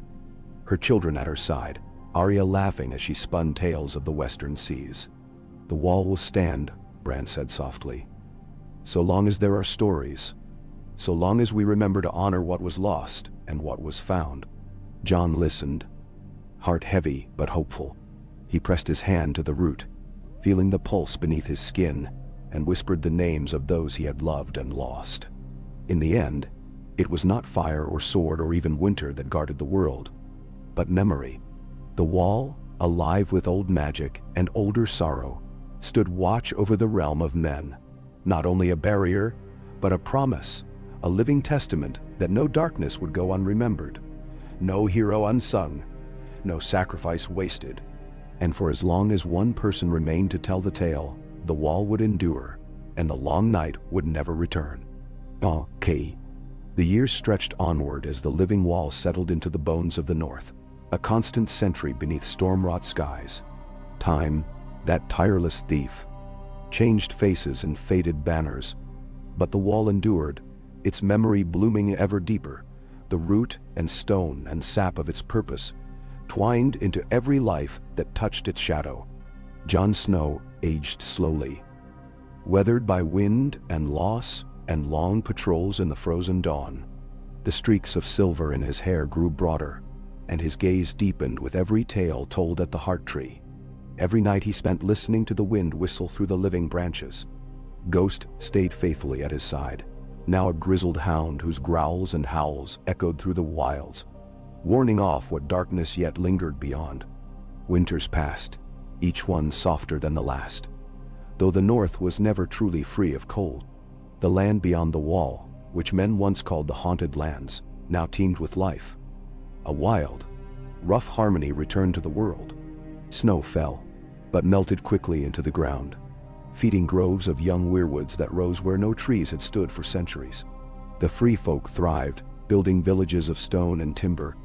her children at her side, Arya laughing as she spun tales of the western seas. "The wall will stand," Bran said softly. "So long as there are stories, so long as we remember to honor what was lost and what was found." Jon listened, heart heavy but hopeful. He pressed his hand to the root, feeling the pulse beneath his skin, and whispered the names of those he had loved and lost. In the end, it was not fire or sword or even winter that guarded the world, but memory. The wall, alive with old magic and older sorrow, stood watch over the realm of men, not only a barrier, but a promise, a living testament that no darkness would go unremembered, no hero unsung, no sacrifice wasted. And for as long as one person remained to tell the tale, the wall would endure, and the long night would never return. Okay. The years stretched onward as the living wall settled into the bones of the North, a constant sentry beneath storm-wrought skies. Time, that tireless thief, changed faces and faded banners, but the wall endured, its memory blooming ever deeper, the root and stone and sap of its purpose twined into every life that touched its shadow. Jon Snow aged slowly, weathered by wind and loss and long patrols in the frozen dawn. The streaks of silver in his hair grew broader, and his gaze deepened with every tale told at the heart tree. Every night he spent listening to the wind whistle through the living branches. Ghost stayed faithfully at his side, now a grizzled hound whose growls and howls echoed through the wilds, warning off what darkness yet lingered beyond. Winters passed, each one softer than the last, though the North was never truly free of cold. The land beyond the wall, which men once called the Haunted Lands, now teemed with life. A wild, rough harmony returned to the world. Snow fell, but melted quickly into the ground, feeding groves of young weirwoods that rose where no trees had stood for centuries. The free folk thrived, building villages of stone and timber,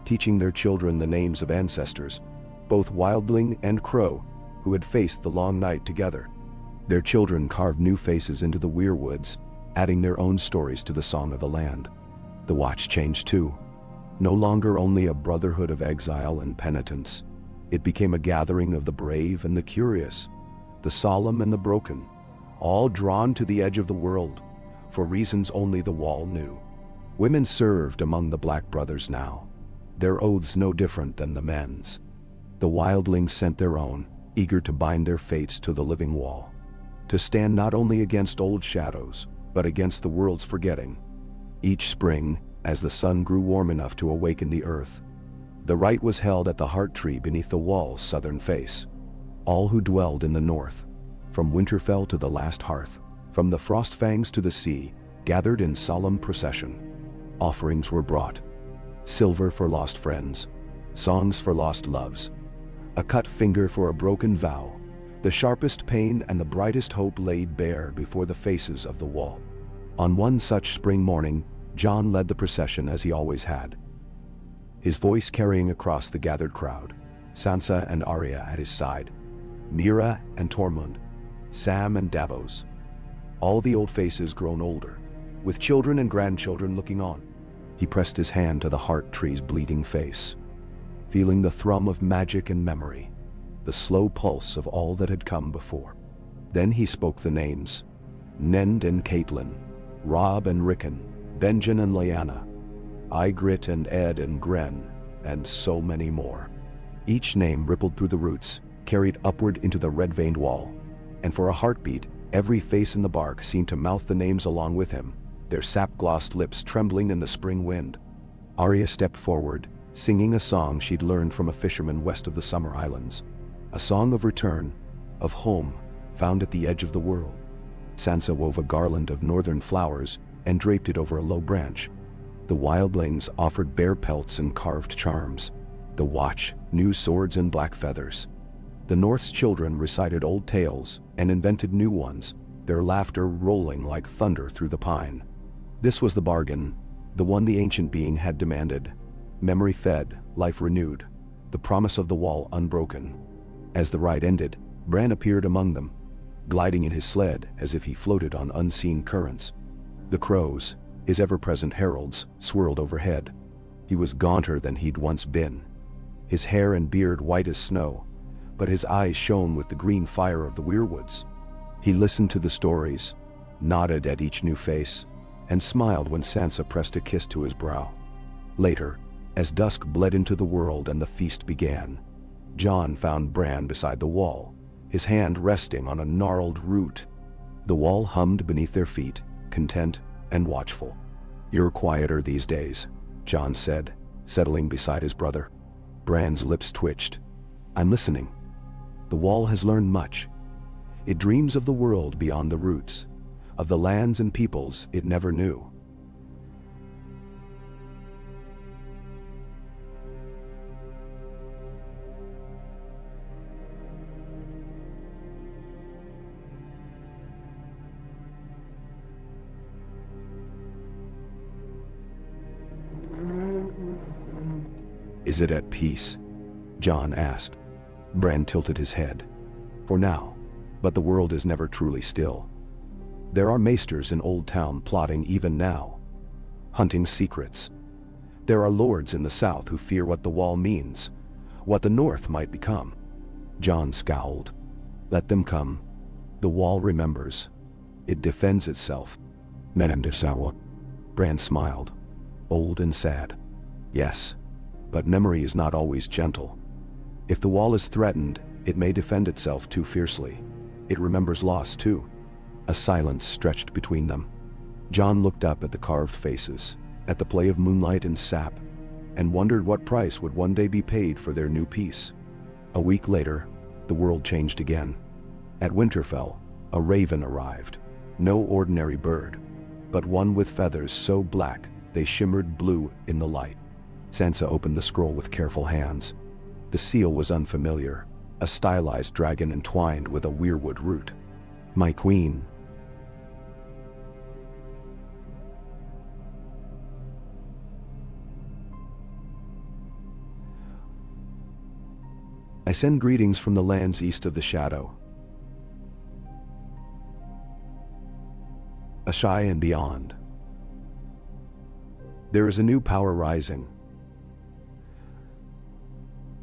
teaching their children the names of ancestors, both wildling and crow, who had faced the long night together. Their children carved new faces into the weirwoods, adding their own stories to the song of the land. The watch changed too. No longer only a brotherhood of exile and penitence, it became a gathering of the brave and the curious, the solemn and the broken, all drawn to the edge of the world, for reasons only the wall knew. Women served among the Black Brothers now, their oaths no different than the men's. The wildlings sent their own, eager to bind their fates to the living wall, to stand not only against old shadows, but against the world's forgetting. Each spring, as the sun grew warm enough to awaken the earth, the rite was held at the heart tree beneath the wall's southern face. All who dwelled in the North, from Winterfell to the last hearth, from the Frostfangs to the sea, gathered in solemn procession. Offerings were brought, silver for lost friends, songs for lost loves, a cut finger for a broken vow, the sharpest pain and the brightest hope laid bare before the faces of the wall. On one such spring morning, Jon led the procession as he always had, his voice carrying across the gathered crowd, Sansa and Arya at his side, Mira and Tormund, Sam and Davos, all the old faces grown older, with children and grandchildren looking on. He pressed his hand to the heart tree's bleeding face, feeling the thrum of magic and memory, the slow pulse of all that had come before. Then he spoke the names: Nend and Caitlin, Robb and Rickon, Benjen and Lyanna, Ygritte and Ed and Gren, and so many more. Each name rippled through the roots, carried upward into the red-veined wall, and for a heartbeat, every face in the bark seemed to mouth the names along with him, their sap-glossed lips trembling in the spring wind. Arya stepped forward, singing a song she'd learned from a fisherman west of the Summer Islands, a song of return, of home, found at the edge of the world. Sansa wove a garland of northern flowers and draped it over a low branch. The wildlings offered bear pelts and carved charms. The Watch, new swords and black feathers. The North's children recited old tales and invented new ones, their laughter rolling like thunder through the pine. This was the bargain, the one the ancient being had demanded. Memory fed, life renewed, the promise of the wall unbroken. As the ride ended, Bran appeared among them, gliding in his sled as if he floated on unseen currents. The crows, his ever-present heralds, swirled overhead. He was gaunter than he'd once been, his hair and beard white as snow, but his eyes shone with the green fire of the Weirwoods. He listened to the stories, nodded at each new face, and smiled when Sansa pressed a kiss to his brow. Later, as dusk bled into the world and the feast began, Jon found Bran beside the wall, his hand resting on a gnarled root. The wall hummed beneath their feet, content and watchful. "You're quieter these days," Jon said, settling beside his brother. Bran's lips twitched. "I'm listening. The wall has learned much. It dreams of the world beyond the roots, of the lands and peoples it never knew. "Is it at peace?" Jon asked. Bran tilted his head. "For now, but the world is never truly still. There are maesters in Old Town plotting even now, hunting secrets. There are lords in the south who fear what the wall means, what the north might become." Jon scowled. "Let them come. The wall remembers. It defends itself." "Menendesawa." Bran smiled, old and sad. "Yes, but memory is not always gentle. If the wall is threatened, it may defend itself too fiercely. It remembers loss too." A silence stretched between them. Jon looked up at the carved faces, at the play of moonlight and sap, and wondered what price would one day be paid for their new peace. A week later, the world changed again. At Winterfell, a raven arrived. No ordinary bird, but one with feathers so black they shimmered blue in the light. Sansa opened the scroll with careful hands. The seal was unfamiliar, a stylized dragon entwined with a weirwood root. "My queen." "I send greetings from the lands east of the shadow, Ashai and beyond. There is a new power rising.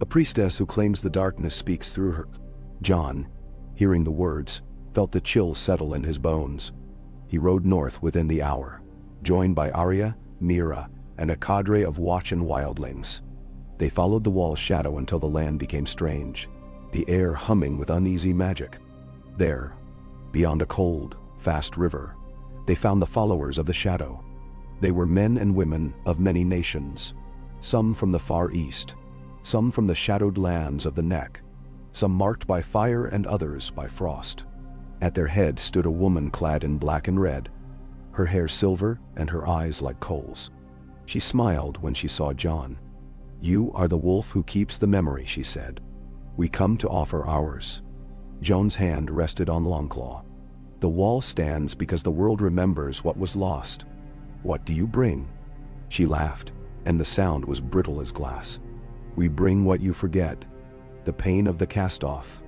A priestess who claims the darkness speaks through her." Jon, hearing the words, felt the chill settle in his bones. He rode north within the hour, joined by Arya, Mira, and a cadre of watch and wildlings. They followed the wall's shadow until the land became strange, the air humming with uneasy magic. There, beyond a cold, fast river, they found the followers of the shadow. They were men and women of many nations, some from the far east, some from the shadowed lands of the Neck, some marked by fire and others by frost. At their head stood a woman clad in black and red, her hair silver and her eyes like coals. She smiled when she saw Jon. "You are the wolf who keeps the memory," she said. "We come to offer ours." Jon's hand rested on Longclaw. "The wall stands because the world remembers what was lost. What do you bring?" She laughed, and the sound was brittle as glass. "We bring what you forget, the pain of the cast-off,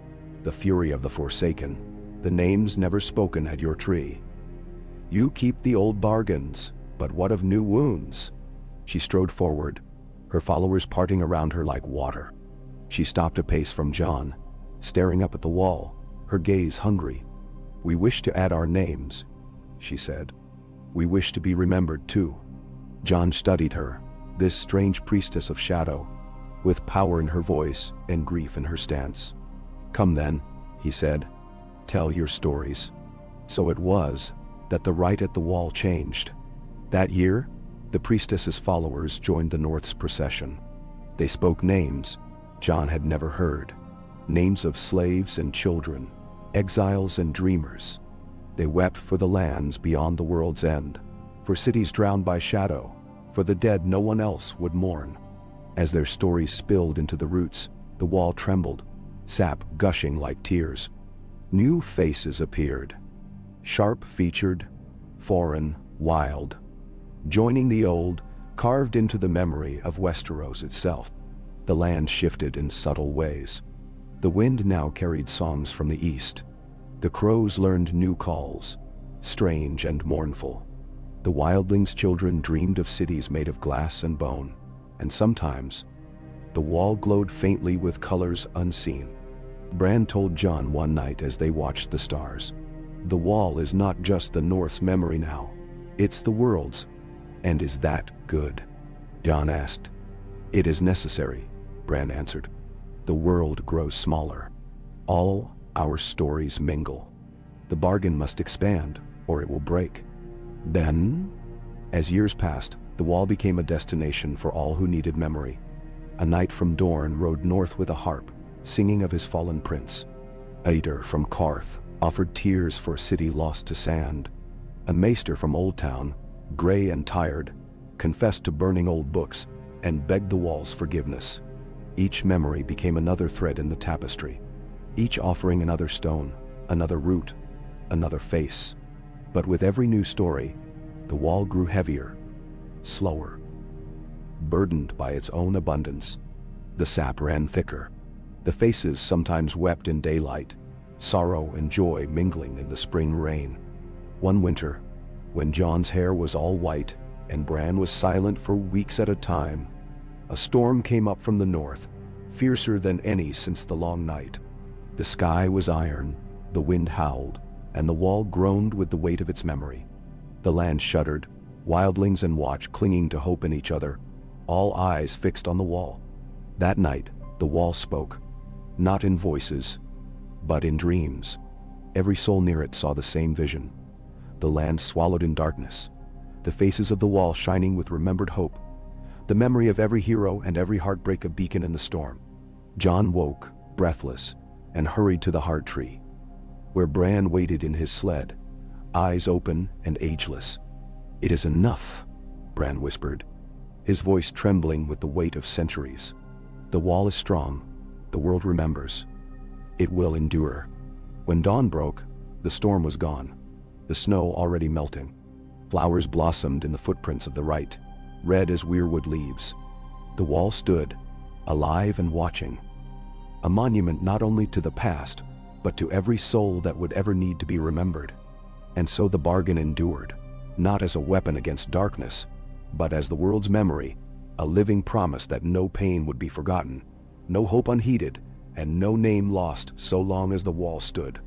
the fury of the Forsaken, the names never spoken at your tree. You keep the old bargains, but what of new wounds?" She strode forward, her followers parting around her like water. She stopped a pace from Jon, staring up at the wall, her gaze hungry. "We wish to add our names," she said. "We wish to be remembered too." Jon studied her, this strange priestess of shadow, with power in her voice and grief in her stance. "Come then," he said. "Tell your stories." So it was that the rite at the wall changed. That year, the priestess's followers joined the North's procession. They spoke names Jon had never heard, names of slaves and children, exiles and dreamers. They wept for the lands beyond the world's end, for cities drowned by shadow, for the dead no one else would mourn. As their stories spilled into the roots, the wall trembled, sap gushing like tears. New faces appeared, sharp-featured, foreign, wild, joining the old, carved into the memory of Westeros itself. The land shifted in subtle ways. The wind now carried songs from the east. The crows learned new calls, strange and mournful. The wildlings' children dreamed of cities made of glass and bone, and sometimes, the wall glowed faintly with colors unseen. Bran told Jon one night as they watched the stars, "The wall is not just the North's memory now, it's the world's." "And is that good?" Jon asked. "It is necessary," Bran answered. "The world grows smaller. All our stories mingle. The bargain must expand, or it will break." Then, as years passed, the wall became a destination for all who needed memory. A knight from Dorne rode north with a harp, singing of his fallen prince. Aeder from Qarth offered tears for a city lost to sand. A maester from Old Town, gray and tired, confessed to burning old books and begged the wall's forgiveness. Each memory became another thread in the tapestry, each offering another stone, another root, another face. But with every new story, the wall grew heavier, slower, burdened by its own abundance. The sap ran thicker. The faces sometimes wept in daylight, sorrow and joy mingling in the spring rain. One winter, when John's hair was all white and Bran was silent for weeks at a time, a storm came up from the north, fiercer than any since the long night. The sky was iron, the wind howled, and the wall groaned with the weight of its memory. The land shuddered, wildlings and watch clinging to hope in each other, all eyes fixed on the wall. That night, the wall spoke, not in voices, but in dreams. Every soul near it saw the same vision. The land swallowed in darkness, the faces of the wall shining with remembered hope, the memory of every hero and every heartbreak a beacon in the storm. John woke, breathless, and hurried to the heart tree, where Bran waited in his sled, eyes open and ageless. "It is enough," Bran whispered, his voice trembling with the weight of centuries. "The wall is strong, the world remembers. It will endure." When dawn broke, the storm was gone, the snow already melting. Flowers blossomed in the footprints of the right, red as weirwood leaves. The wall stood, alive and watching, a monument not only to the past, but to every soul that would ever need to be remembered. And so the bargain endured, not as a weapon against darkness, but as the world's memory, a living promise that no pain would be forgotten, no hope unheeded, and no name lost so long as the wall stood.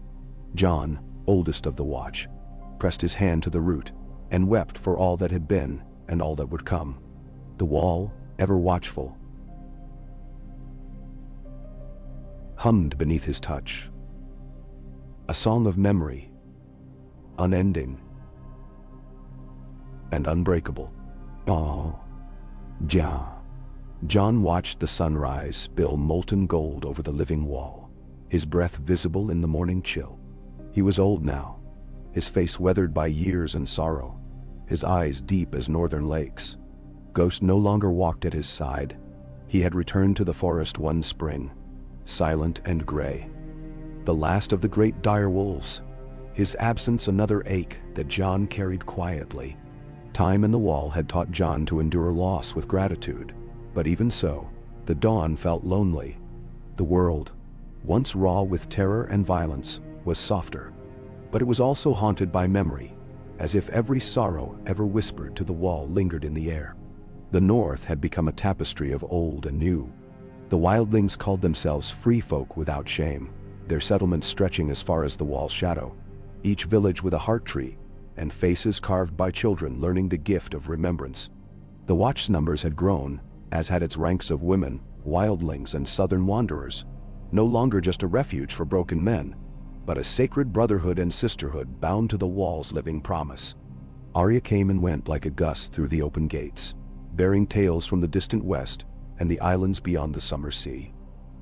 John, oldest of the watch, pressed his hand to the root and wept for all that had been and all that would come. The wall, ever watchful, hummed beneath his touch, a song of memory, unending and unbreakable. Oh, John watched the sunrise spill molten gold over the living wall, his breath visible in the morning chill. He was old now, his face weathered by years and sorrow, his eyes deep as northern lakes. Ghost no longer walked at his side. He had returned to the forest one spring, silent and gray, the last of the great dire wolves, his absence another ache that John carried quietly. Time and the wall had taught John to endure loss with gratitude, but even so, the dawn felt lonely. The world, once raw with terror and violence, was softer, but it was also haunted by memory, as if every sorrow ever whispered to the wall lingered in the air. The north had become a tapestry of old and new. The wildlings called themselves free folk without shame, their settlements stretching as far as the wall's shadow, each village with a heart tree, and faces carved by children learning the gift of remembrance. The watch's numbers had grown, as had its ranks of women, wildlings and southern wanderers, no longer just a refuge for broken men, but a sacred brotherhood and sisterhood bound to the wall's living promise. Arya came and went like a gust through the open gates, bearing tales from the distant west and the islands beyond the summer sea.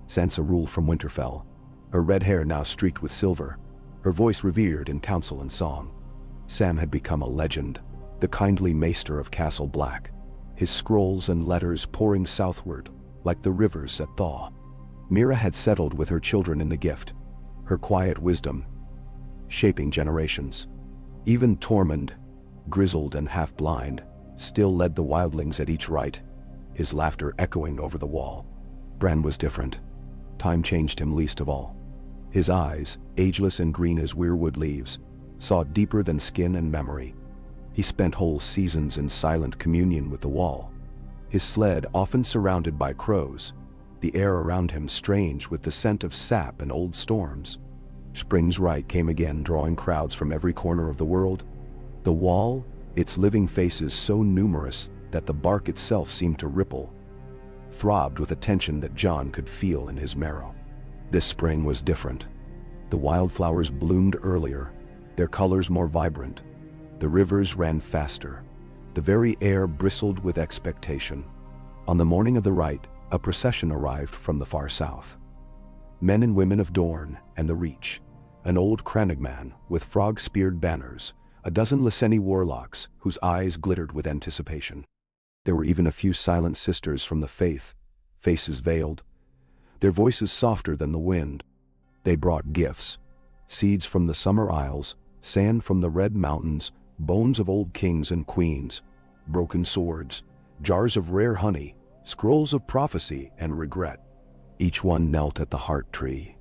Sansa ruled from Winterfell, her red hair now streaked with silver, her voice revered in council and song. Sam had become a legend, the kindly maester of Castle Black, his scrolls and letters pouring southward like the rivers at thaw. Mira had settled with her children in the gift, her quiet wisdom shaping generations. Even Tormund, grizzled and half-blind, still led the wildlings at each rite, his laughter echoing over the wall. Bran was different. Time changed him least of all. His eyes, ageless and green as weirwood leaves, saw deeper than skin and memory. He spent whole seasons in silent communion with the wall, his sled often surrounded by crows, the air around him strange with the scent of sap and old storms. Spring's rite came again, drawing crowds from every corner of the world. The wall, its living faces so numerous that the bark itself seemed to ripple, throbbed with a tension that John could feel in his marrow. This spring was different. The wildflowers bloomed earlier, their colors more vibrant. The rivers ran faster. The very air bristled with expectation. On the morning of the rite, a procession arrived from the far south. Men and women of Dorne and the Reach, an old Crannogman with frog-speared banners, a dozen Lyseni warlocks whose eyes glittered with anticipation. There were even a few silent sisters from the faith, faces veiled, their voices softer than the wind. They brought gifts, seeds from the summer isles, sand from the red mountains, bones of old kings and queens, broken swords, jars of rare honey, scrolls of prophecy and regret. Each one knelt at the heart tree,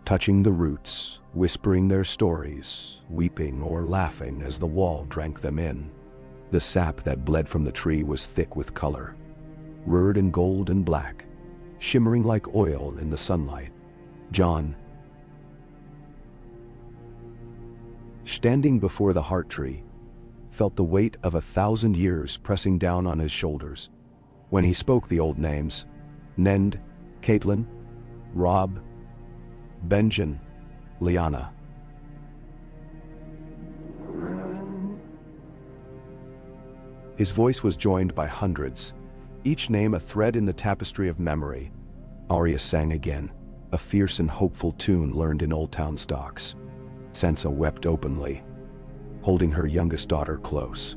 touching the roots, whispering their stories, weeping or laughing as the wall drank them in. The sap that bled from the tree was thick with color, rurred in gold and black, shimmering like oil in the sunlight. John, standing before the heart tree, felt the weight of 1,000 years pressing down on his shoulders. When he spoke the old names, Nend, Caitlin, Rob, Benjen, Liana. His voice was joined by hundreds, each name a thread in the tapestry of memory. Arya sang again, a fierce and hopeful tune learned in Old Town stocks. Sansa wept openly, holding her youngest daughter close.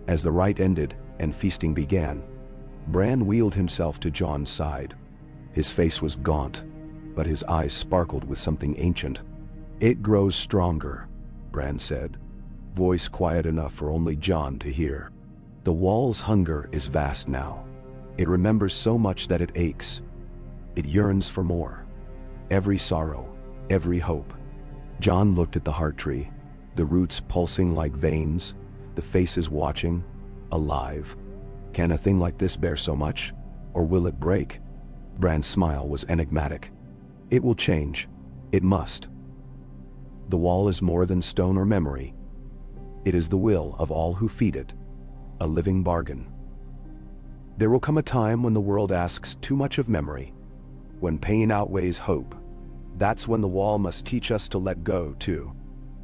As the rite ended and feasting began, Bran wheeled himself to Jon's side. His face was gaunt, but his eyes sparkled with something ancient. "It grows stronger," Bran said, voice quiet enough for only Jon to hear. "The wall's hunger is vast now. It remembers so much that it aches. It yearns for more. Every sorrow, every hope." Jon looked at the heart tree, the roots pulsing like veins, the faces watching, alive. Can a thing like this bear so much? Or will it break? Bran's smile was enigmatic. "It will change. It must. The wall is more than stone or memory. It is the will of all who feed it, a living bargain. There will come a time when the world asks too much of memory, when pain outweighs hope. That's when the wall must teach us to let go too."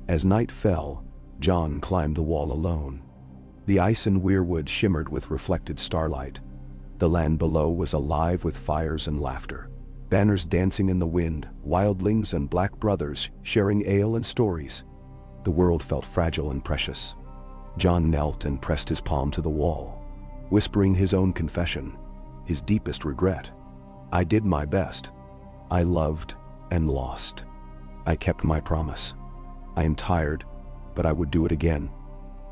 As night fell, Jon climbed the wall alone. The ice in Weirwood shimmered with reflected starlight. The land below was alive with fires and laughter. Banners dancing in the wind, wildlings and black brothers sharing ale and stories. The world felt fragile and precious. Jon knelt and pressed his palm to the wall, whispering his own confession, his deepest regret. "I did my best. I loved and lost. I kept my promise. I am tired, but I would do it again."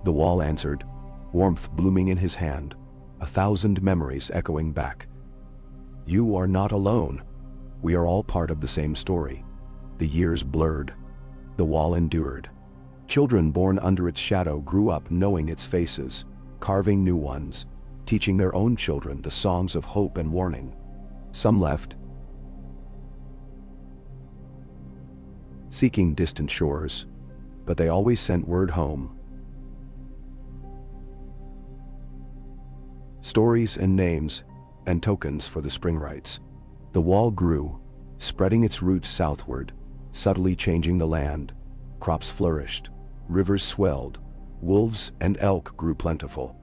The wall answered, warmth blooming in his hand, 1,000 memories echoing back. "You are not alone. We are all part of the same story." The years blurred. The wall endured. Children born under its shadow grew up knowing its faces, carving new ones, teaching their own children the songs of hope and warning. Some left, seeking distant shores, but they always sent word home. Stories and names and tokens for the spring rites. The wall grew, spreading its roots southward, subtly changing the land. Crops flourished, rivers swelled, wolves and elk grew plentiful.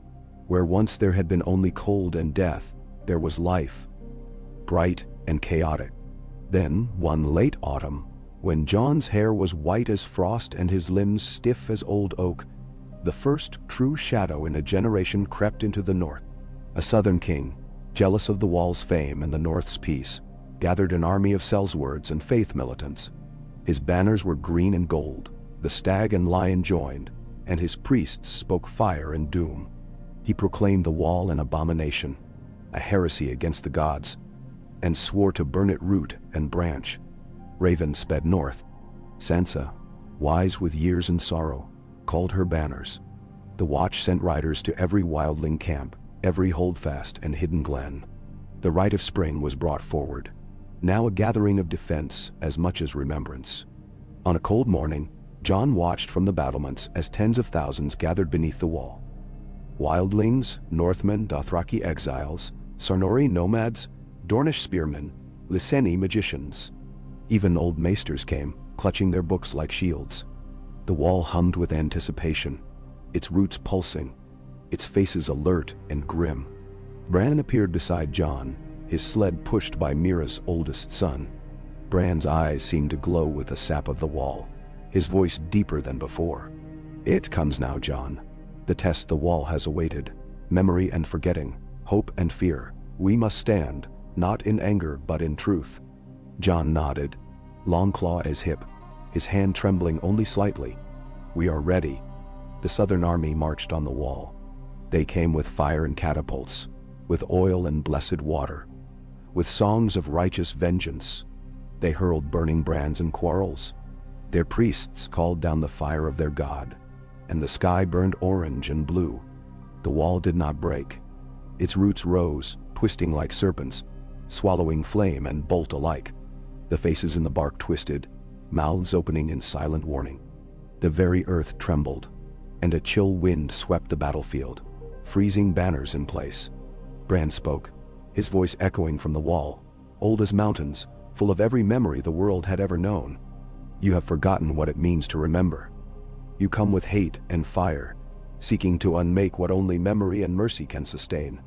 Where once there had been only cold and death, there was life, bright and chaotic. Then, one late autumn, when Jon's hair was white as frost and his limbs stiff as old oak, the first true shadow in a generation crept into the north. A southern king, jealous of the wall's fame and the north's peace, gathered an army of sellswords and faith militants. His banners were green and gold, the stag and lion joined, and his priests spoke fire and doom. He proclaimed the wall an abomination, a heresy against the gods, and swore to burn it root and branch. Raven sped north. Sansa, wise with years and sorrow, called her banners. The watch sent riders to every wildling camp, every holdfast and hidden glen. The rite of spring was brought forward, now a gathering of defense as much as remembrance. On a cold morning, Jon watched from the battlements as tens of thousands gathered beneath the wall. Wildlings, Northmen, Dothraki exiles, Sarnori nomads, Dornish spearmen, Lyseni magicians. Even old maesters came, clutching their books like shields. The wall hummed with anticipation, its roots pulsing, its faces alert and grim. Bran appeared beside Jon, his sled pushed by Mira's oldest son. Bran's eyes seemed to glow with the sap of the wall, his voice deeper than before. It comes now, John. The test the wall has awaited. Memory and forgetting, hope and fear. We must stand, not in anger but in truth. John nodded, Longclaw at his hip, his hand trembling only slightly. We are ready. The Southern army marched on the wall. They came with fire and catapults, with oil and blessed water, with songs of righteous vengeance. They hurled burning brands and quarrels. Their priests called down the fire of their god, and the sky burned orange and blue. The wall did not break. Its roots rose, twisting like serpents, swallowing flame and bolt alike. The faces in the bark twisted, mouths opening in silent warning. The very earth trembled, and a chill wind swept the battlefield, freezing banners in place. Bran spoke, his voice echoing from the wall, old as mountains, full of every memory the world had ever known. You have forgotten what it means to remember. You come with hate and fire, seeking to unmake what only memory and mercy can sustain.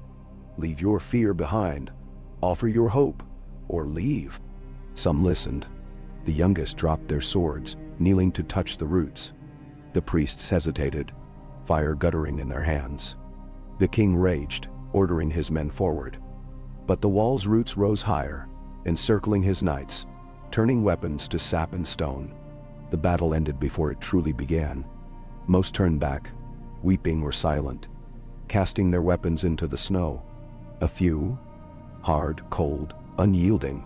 Leave your fear behind, offer your hope, or leave. Some listened. The youngest dropped their swords, kneeling to touch the roots. The priests hesitated, fire guttering in their hands. The king raged, ordering his men forward. But the wall's roots rose higher, encircling his knights, turning weapons to sap and stone. The battle ended before it truly began. Most turned back, weeping or silent, casting their weapons into the snow. A few, hard, cold, unyielding,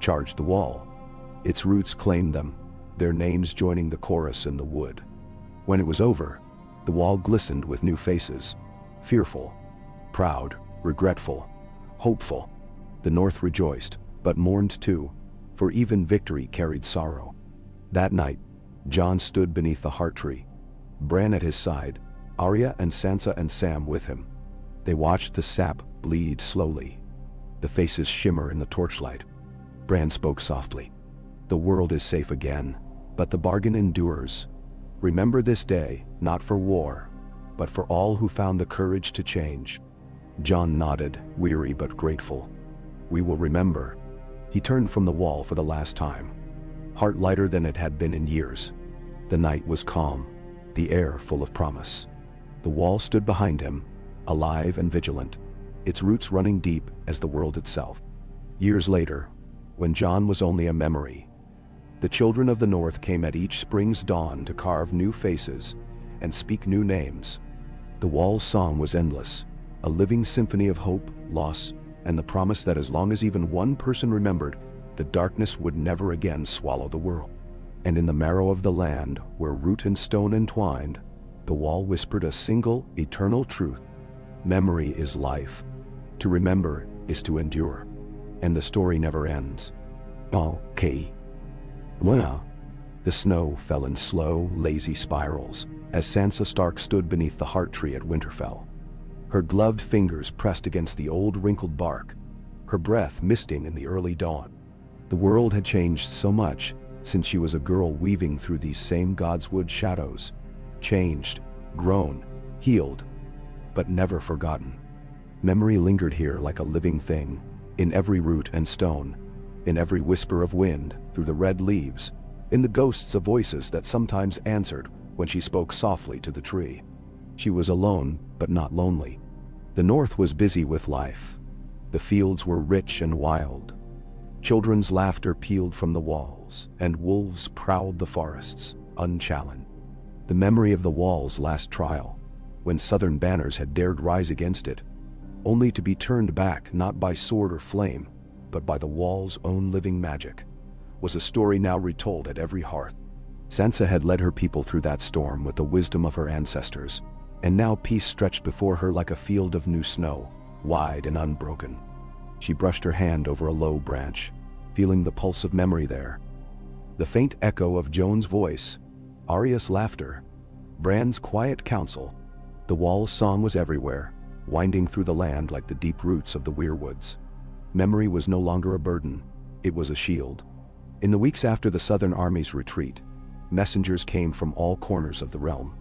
charged the wall. Its roots claimed them, their names joining the chorus in the wood. When it was over, the wall glistened with new faces, fearful, proud, regretful, hopeful. The North rejoiced, but mourned too, for even victory carried sorrow. That night, Jon stood beneath the heart tree, Bran at his side, Arya and Sansa and Sam with him. They watched the sap bleed slowly, the faces shimmer in the torchlight. Bran spoke softly. The world is safe again, but the bargain endures. Remember this day, not for war, but for all who found the courage to change. Jon nodded, weary but grateful. We will remember. He turned from the wall for the last time, heart lighter than it had been in years. The night was calm, the air full of promise. The wall stood behind him, alive and vigilant, its roots running deep as the world itself. Years later, when Jon was only a memory, the children of the North came at each spring's dawn to carve new faces and speak new names. The wall's song was endless, a living symphony of hope, loss, and the promise that as long as even one person remembered, the darkness would never again swallow the world. And in the marrow of the land, where root and stone entwined, the wall whispered a single, eternal truth. Memory is life. To remember is to endure. And the story never ends. Okay. Well, the snow fell in slow, lazy spirals as Sansa Stark stood beneath the heart tree at Winterfell. Her gloved fingers pressed against the old wrinkled bark, her breath misting in the early dawn. The world had changed so much since she was a girl weaving through these same Godswood shadows. Changed, grown, healed, but never forgotten. Memory lingered here like a living thing, in every root and stone, in every whisper of wind through the red leaves, in the ghosts of voices that sometimes answered when she spoke softly to the tree. She was alone, but not lonely. The North was busy with life. The fields were rich and wild. Children's laughter pealed from the walls, and wolves prowled the forests, unchallenged. The memory of the wall's last trial, when Southern banners had dared rise against it, only to be turned back not by sword or flame, but by the wall's own living magic, was a story now retold at every hearth. Sansa had led her people through that storm with the wisdom of her ancestors, and now peace stretched before her like a field of new snow, wide and unbroken. She brushed her hand over a low branch, feeling the pulse of memory there. The faint echo of Jon's voice, Arya's laughter, Bran's quiet counsel. The wall's song was everywhere, winding through the land like the deep roots of the Weirwoods. Memory was no longer a burden, it was a shield. In the weeks after the Southern army's retreat, messengers came from all corners of the realm.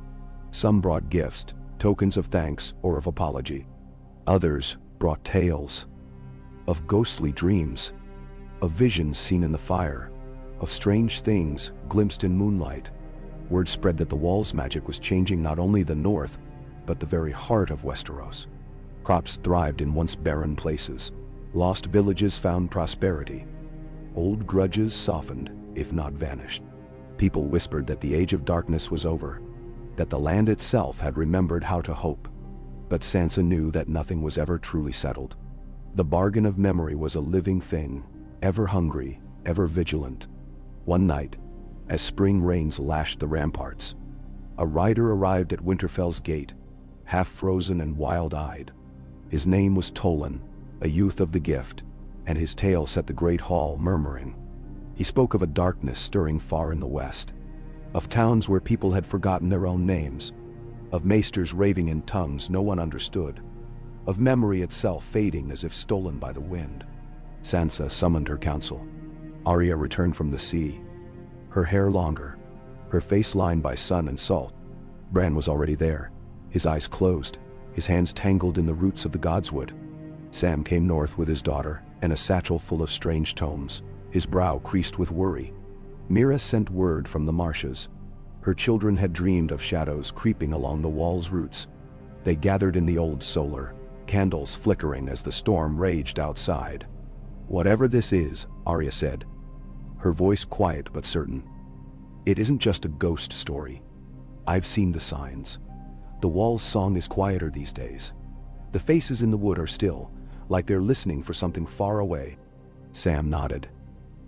Some brought gifts, tokens of thanks or of apology. Others brought tales of ghostly dreams, of visions seen in the fire, of strange things glimpsed in moonlight. Word spread that the wall's magic was changing not only the north, but the very heart of Westeros. Crops thrived in once barren places. Lost villages found prosperity. Old grudges softened, if not vanished. People whispered that the age of darkness was over, that the land itself had remembered how to hope. But Sansa knew that nothing was ever truly settled. The bargain of memory was a living thing, ever hungry, ever vigilant. One night, as spring rains lashed the ramparts, a rider arrived at Winterfell's gate, half frozen and wild-eyed. His name was Tolan, a youth of the gift, and his tale set the great hall murmuring. He spoke of a darkness stirring far in the west, of towns where people had forgotten their own names, of maesters raving in tongues no one understood, of memory itself fading as if stolen by the wind. Sansa summoned her council. Arya returned from the sea, her hair longer, her face lined by sun and salt. Bran was already there, his eyes closed, his hands tangled in the roots of the godswood. Sam came north with his daughter and a satchel full of strange tomes, his brow creased with worry. Mira sent word from the marshes. Her children had dreamed of shadows creeping along the wall's roots. They gathered in the old solar, candles flickering as the storm raged outside. "Whatever this is," Arya said, her voice quiet but certain, "it isn't just a ghost story. I've seen the signs. The wall's song is quieter these days. The faces in the wood are still, like they're listening for something far away." Sam nodded.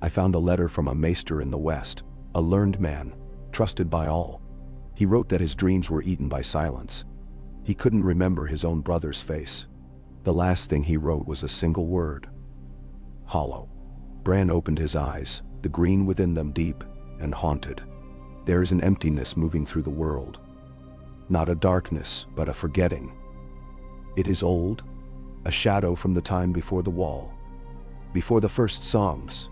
"I found a letter from a maester in the west, a learned man, trusted by all. He wrote that his dreams were eaten by silence. He couldn't remember his own brother's face. The last thing he wrote was a single word: hollow." Bran opened his eyes, the green within them deep and haunted. There is an emptiness moving through the world. Not a darkness, but a forgetting. It is old, a shadow from the time before the wall, before the first songs.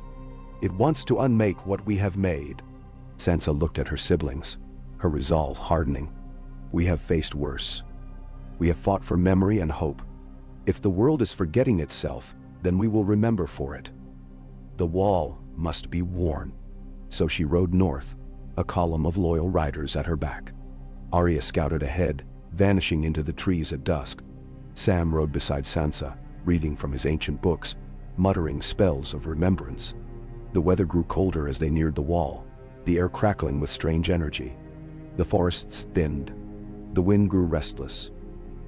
It wants to unmake what we have made. Sansa looked at her siblings, her resolve hardening. "We have faced worse. We have fought for memory and hope. If the world is forgetting itself, then we will remember for it. The wall must be worn." So she rode north, a column of loyal riders at her back. Arya scouted ahead, vanishing into the trees at dusk. Sam rode beside Sansa, reading from his ancient books, muttering spells of remembrance. The weather grew colder as they neared the wall, the air crackling with strange energy. The forests thinned, the wind grew restless,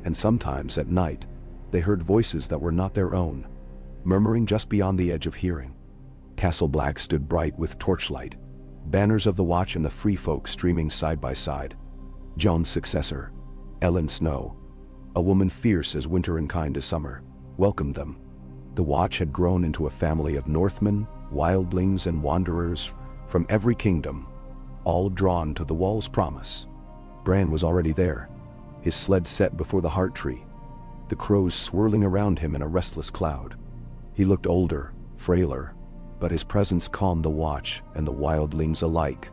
and sometimes at night, they heard voices that were not their own, murmuring just beyond the edge of hearing. Castle Black stood bright with torchlight, banners of the Watch and the Free Folk streaming side by side. Jon's successor, Ellen Snow, a woman fierce as winter and kind as summer, welcomed them. The Watch had grown into a family of Northmen, wildlings and wanderers from every kingdom, all drawn to the wall's promise. Bran was already there, his sled set before the heart tree, the crows swirling around him in a restless cloud. He looked older, frailer, but his presence calmed the Watch and the wildlings alike.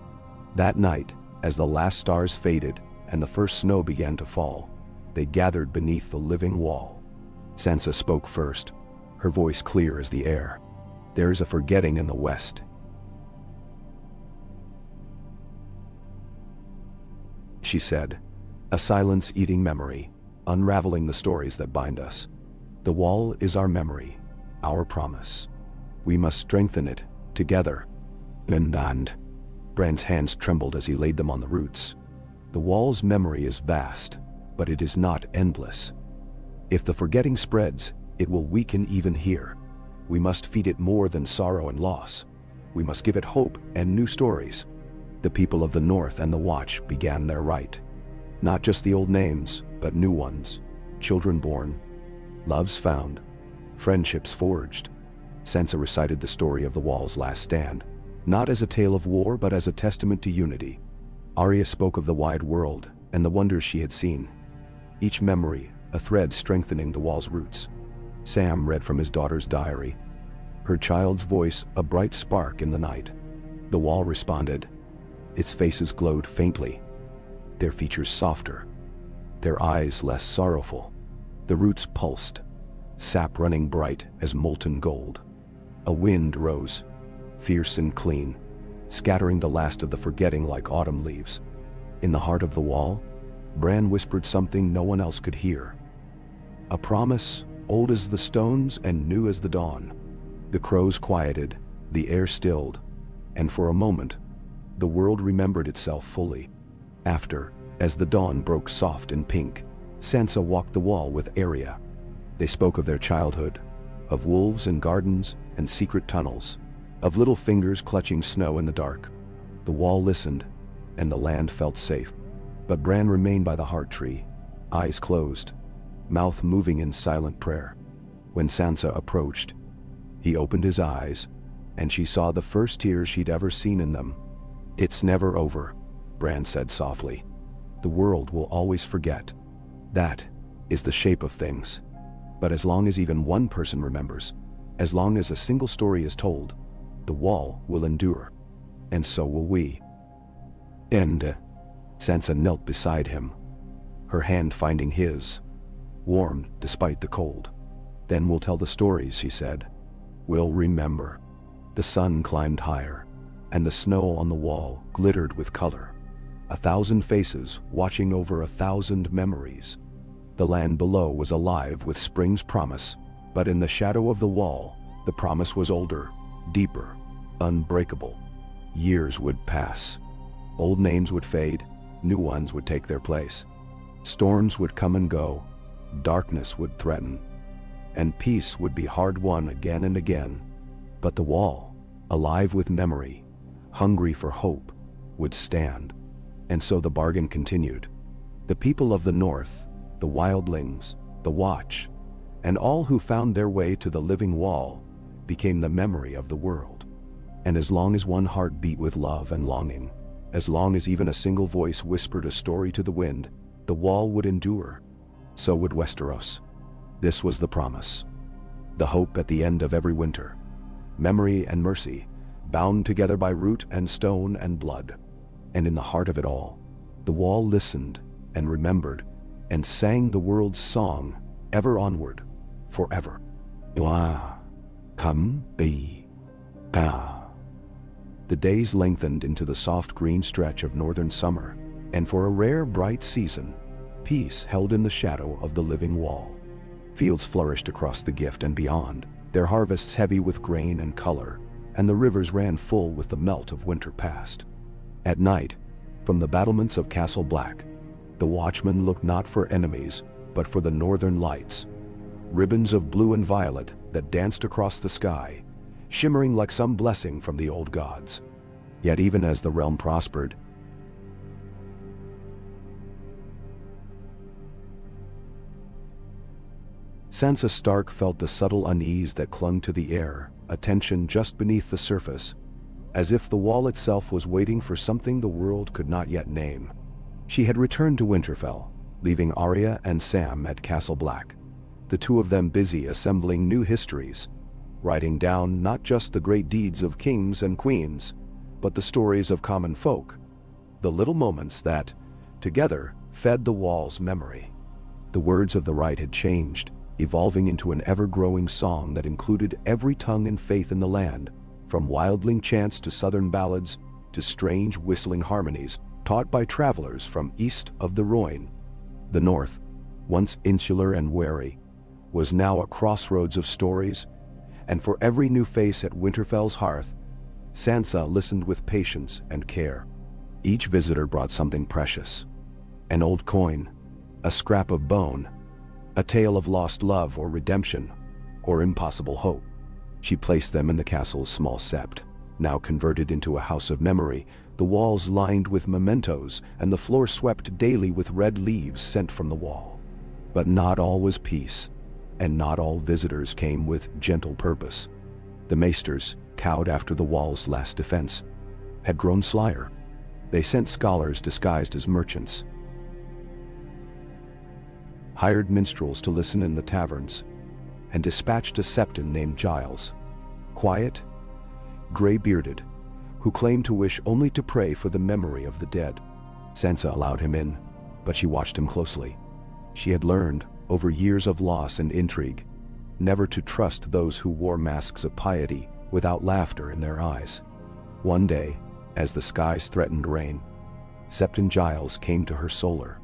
That night, as the last stars faded and the first snow began to fall, they gathered beneath the living wall. Sansa spoke first, her voice clear as the air. "There is a forgetting in the west," she said, "a silence eating memory, unraveling the stories that bind us. The wall is our memory, our promise. We must strengthen it, together." And Bran's hands trembled as he laid them on the roots. "The wall's memory is vast, but it is not endless. If the forgetting spreads, it will weaken even here. We must feed it more than sorrow and loss. We must give it hope and new stories." The people of the North and the Watch began their rite. Not just the old names, but new ones. Children born, loves found, friendships forged. Sansa recited the story of the wall's last stand, not as a tale of war but as a testament to unity. Arya spoke of the wide world and the wonders she had seen, each memory a thread strengthening the wall's roots. Sam read from his daughter's diary, her child's voice a bright spark in the night. The wall responded. Its faces glowed faintly, their features softer, their eyes less sorrowful. The roots pulsed, sap running bright as molten gold. A wind rose, fierce and clean, scattering the last of the forgetting like autumn leaves. In the heart of the wall, Bran whispered something no one else could hear. A promise, old as the stones and new as the dawn. The crows quieted, the air stilled, and for a moment, the world remembered itself fully. After, as the dawn broke soft and pink, Sansa walked the wall with Arya. They spoke of their childhood, of wolves and gardens and secret tunnels, of little fingers clutching snow in the dark. The wall listened, and the land felt safe. But Bran remained by the heart tree, eyes closed, mouth moving in silent prayer. When Sansa approached, he opened his eyes, and she saw the first tears she'd ever seen in them. "It's never over," Bran said softly. "The world will always forget. That is the shape of things. But as long as even one person remembers, as long as a single story is told, the wall will endure. And so will we." And Sansa knelt beside him, her hand finding his, warm despite the cold. "Then we'll tell the stories," she said. "We'll remember." The sun climbed higher, and the snow on the wall glittered with color. 1,000 faces watching over 1,000 memories. The land below was alive with spring's promise, but in the shadow of the wall, the promise was older, deeper, unbreakable. Years would pass. Old names would fade, new ones would take their place. Storms would come and go, darkness would threaten, and peace would be hard-won again and again. But the wall, alive with memory, hungry for hope, would stand. And so the bargain continued. The people of the North, the wildlings, the Watch, and all who found their way to the living wall, became the memory of the world. And as long as one heart beat with love and longing, as long as even a single voice whispered a story to the wind, the wall would endure. So would Westeros. This was the promise. The hope at the end of every winter. Memory and mercy, bound together by root and stone and blood. And in the heart of it all, the wall listened and remembered and sang the world's song, ever onward, forever. Wa, come, be, pa. The days lengthened into the soft green stretch of northern summer, and for a rare bright season, peace held in the shadow of the living wall. Fields flourished across the Gift and beyond, their harvests heavy with grain and color, and the rivers ran full with the melt of winter past. At night, from the battlements of Castle Black, the watchmen looked not for enemies, but for the northern lights, ribbons of blue and violet that danced across the sky, shimmering like some blessing from the old gods. Yet even as the realm prospered, Sansa Stark felt the subtle unease that clung to the air, a tension just beneath the surface, as if the wall itself was waiting for something the world could not yet name. She had returned to Winterfell, leaving Arya and Sam at Castle Black, the two of them busy assembling new histories, writing down not just the great deeds of kings and queens, but the stories of common folk, the little moments that, together, fed the wall's memory. The words of the rite had changed, evolving into an ever-growing song that included every tongue and faith in the land, from wildling chants to southern ballads to strange whistling harmonies taught by travelers from east of the Rhoyne. The North, once insular and wary, was now a crossroads of stories, and for every new face at Winterfell's hearth, Sansa listened with patience and care. Each visitor brought something precious: an old coin, a scrap of bone, a tale of lost love or redemption, or impossible hope. She placed them in the castle's small sept, now converted into a house of memory, the walls lined with mementos and the floor swept daily with red leaves sent from the wall. But not all was peace, and not all visitors came with gentle purpose. The maesters, cowed after the wall's last defense, had grown slyer. They sent scholars disguised as merchants, hired minstrels to listen in the taverns, and dispatched a septon named Giles, quiet, gray-bearded, who claimed to wish only to pray for the memory of the dead. Sansa allowed him in, but she watched him closely. She had learned, over years of loss and intrigue, never to trust those who wore masks of piety without laughter in their eyes. One day, as the skies threatened rain, Septon Giles came to her solar.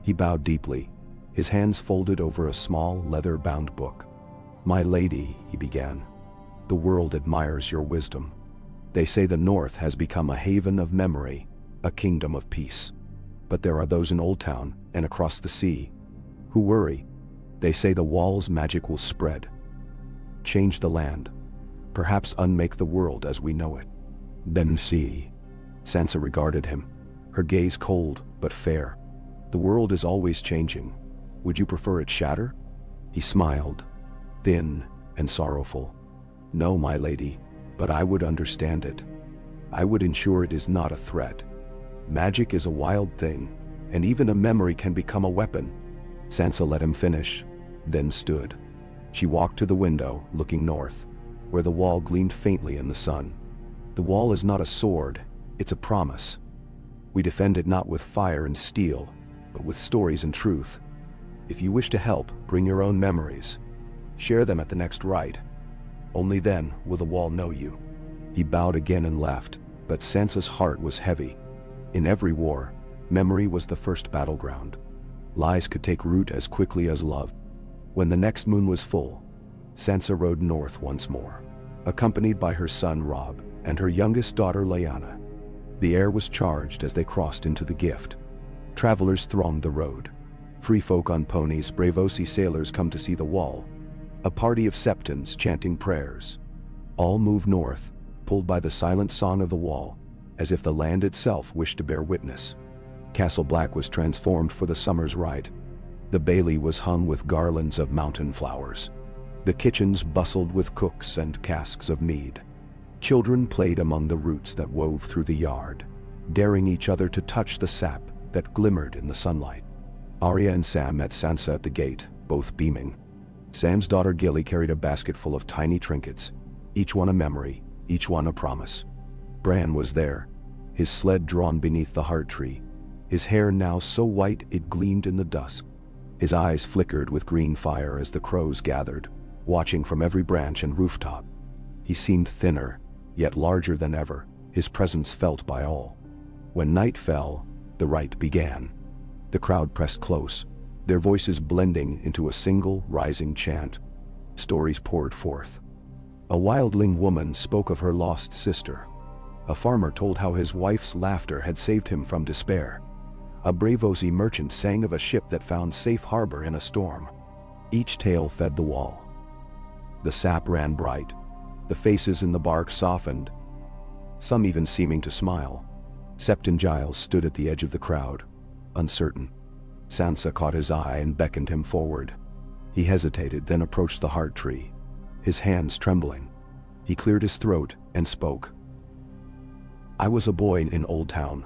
He bowed deeply, his hands folded over a small leather-bound book. "My lady," he began, "the world admires your wisdom. They say the North has become a haven of memory, a kingdom of peace. But there are those in Old Town and across the sea who worry. They say the wall's magic will spread, change the land, perhaps unmake the world as we know it." "Then see." Sansa regarded him, her gaze cold but fair. "The world is always changing. Would you prefer it shatter?" He smiled, thin and sorrowful. "No, my lady, but I would understand it. I would ensure it is not a threat. Magic is a wild thing, and even a memory can become a weapon." Sansa let him finish, then stood. She walked to the window, looking north, where the wall gleamed faintly in the sun. "The wall is not a sword, it's a promise. We defend it not with fire and steel, but with stories and truth. If you wish to help, bring your own memories. Share them at the next rite. Only then will the wall know you." He bowed again and left, but Sansa's heart was heavy. In every war, memory was the first battleground. Lies could take root as quickly as love. When the next moon was full, Sansa rode north once more, accompanied by her son Robb and her youngest daughter Lyanna. The air was charged as they crossed into the Gift. Travelers thronged the road. Free folk on ponies, Braavosi sailors come to see the wall, a party of Septons chanting prayers. All moved north, pulled by the silent song of the wall, as if the land itself wished to bear witness. Castle Black was transformed for the summer's rite. The bailey was hung with garlands of mountain flowers. The kitchens bustled with cooks and casks of mead. Children played among the roots that wove through the yard, daring each other to touch the sap that glimmered in the sunlight. Arya and Sam met Sansa at the gate, both beaming. Sam's daughter Gilly carried a basket full of tiny trinkets, each one a memory, each one a promise. Bran was there, his sled drawn beneath the heart tree, his hair now so white it gleamed in the dusk. His eyes flickered with green fire as the crows gathered, watching from every branch and rooftop. He seemed thinner, yet larger than ever, his presence felt by all. When night fell, the rite began. The crowd pressed close, their voices blending into a single rising chant. Stories poured forth. A wildling woman spoke of her lost sister. A farmer told how his wife's laughter had saved him from despair. A Braavosi merchant sang of a ship that found safe harbor in a storm. Each tale fed the wall. The sap ran bright, the faces in the bark softened, some even seeming to smile. Septon Giles stood at the edge of the crowd, uncertain. Sansa caught his eye and beckoned him forward. He hesitated, then approached the heart tree, his hands trembling. He cleared his throat and spoke. "I was a boy in Old Town,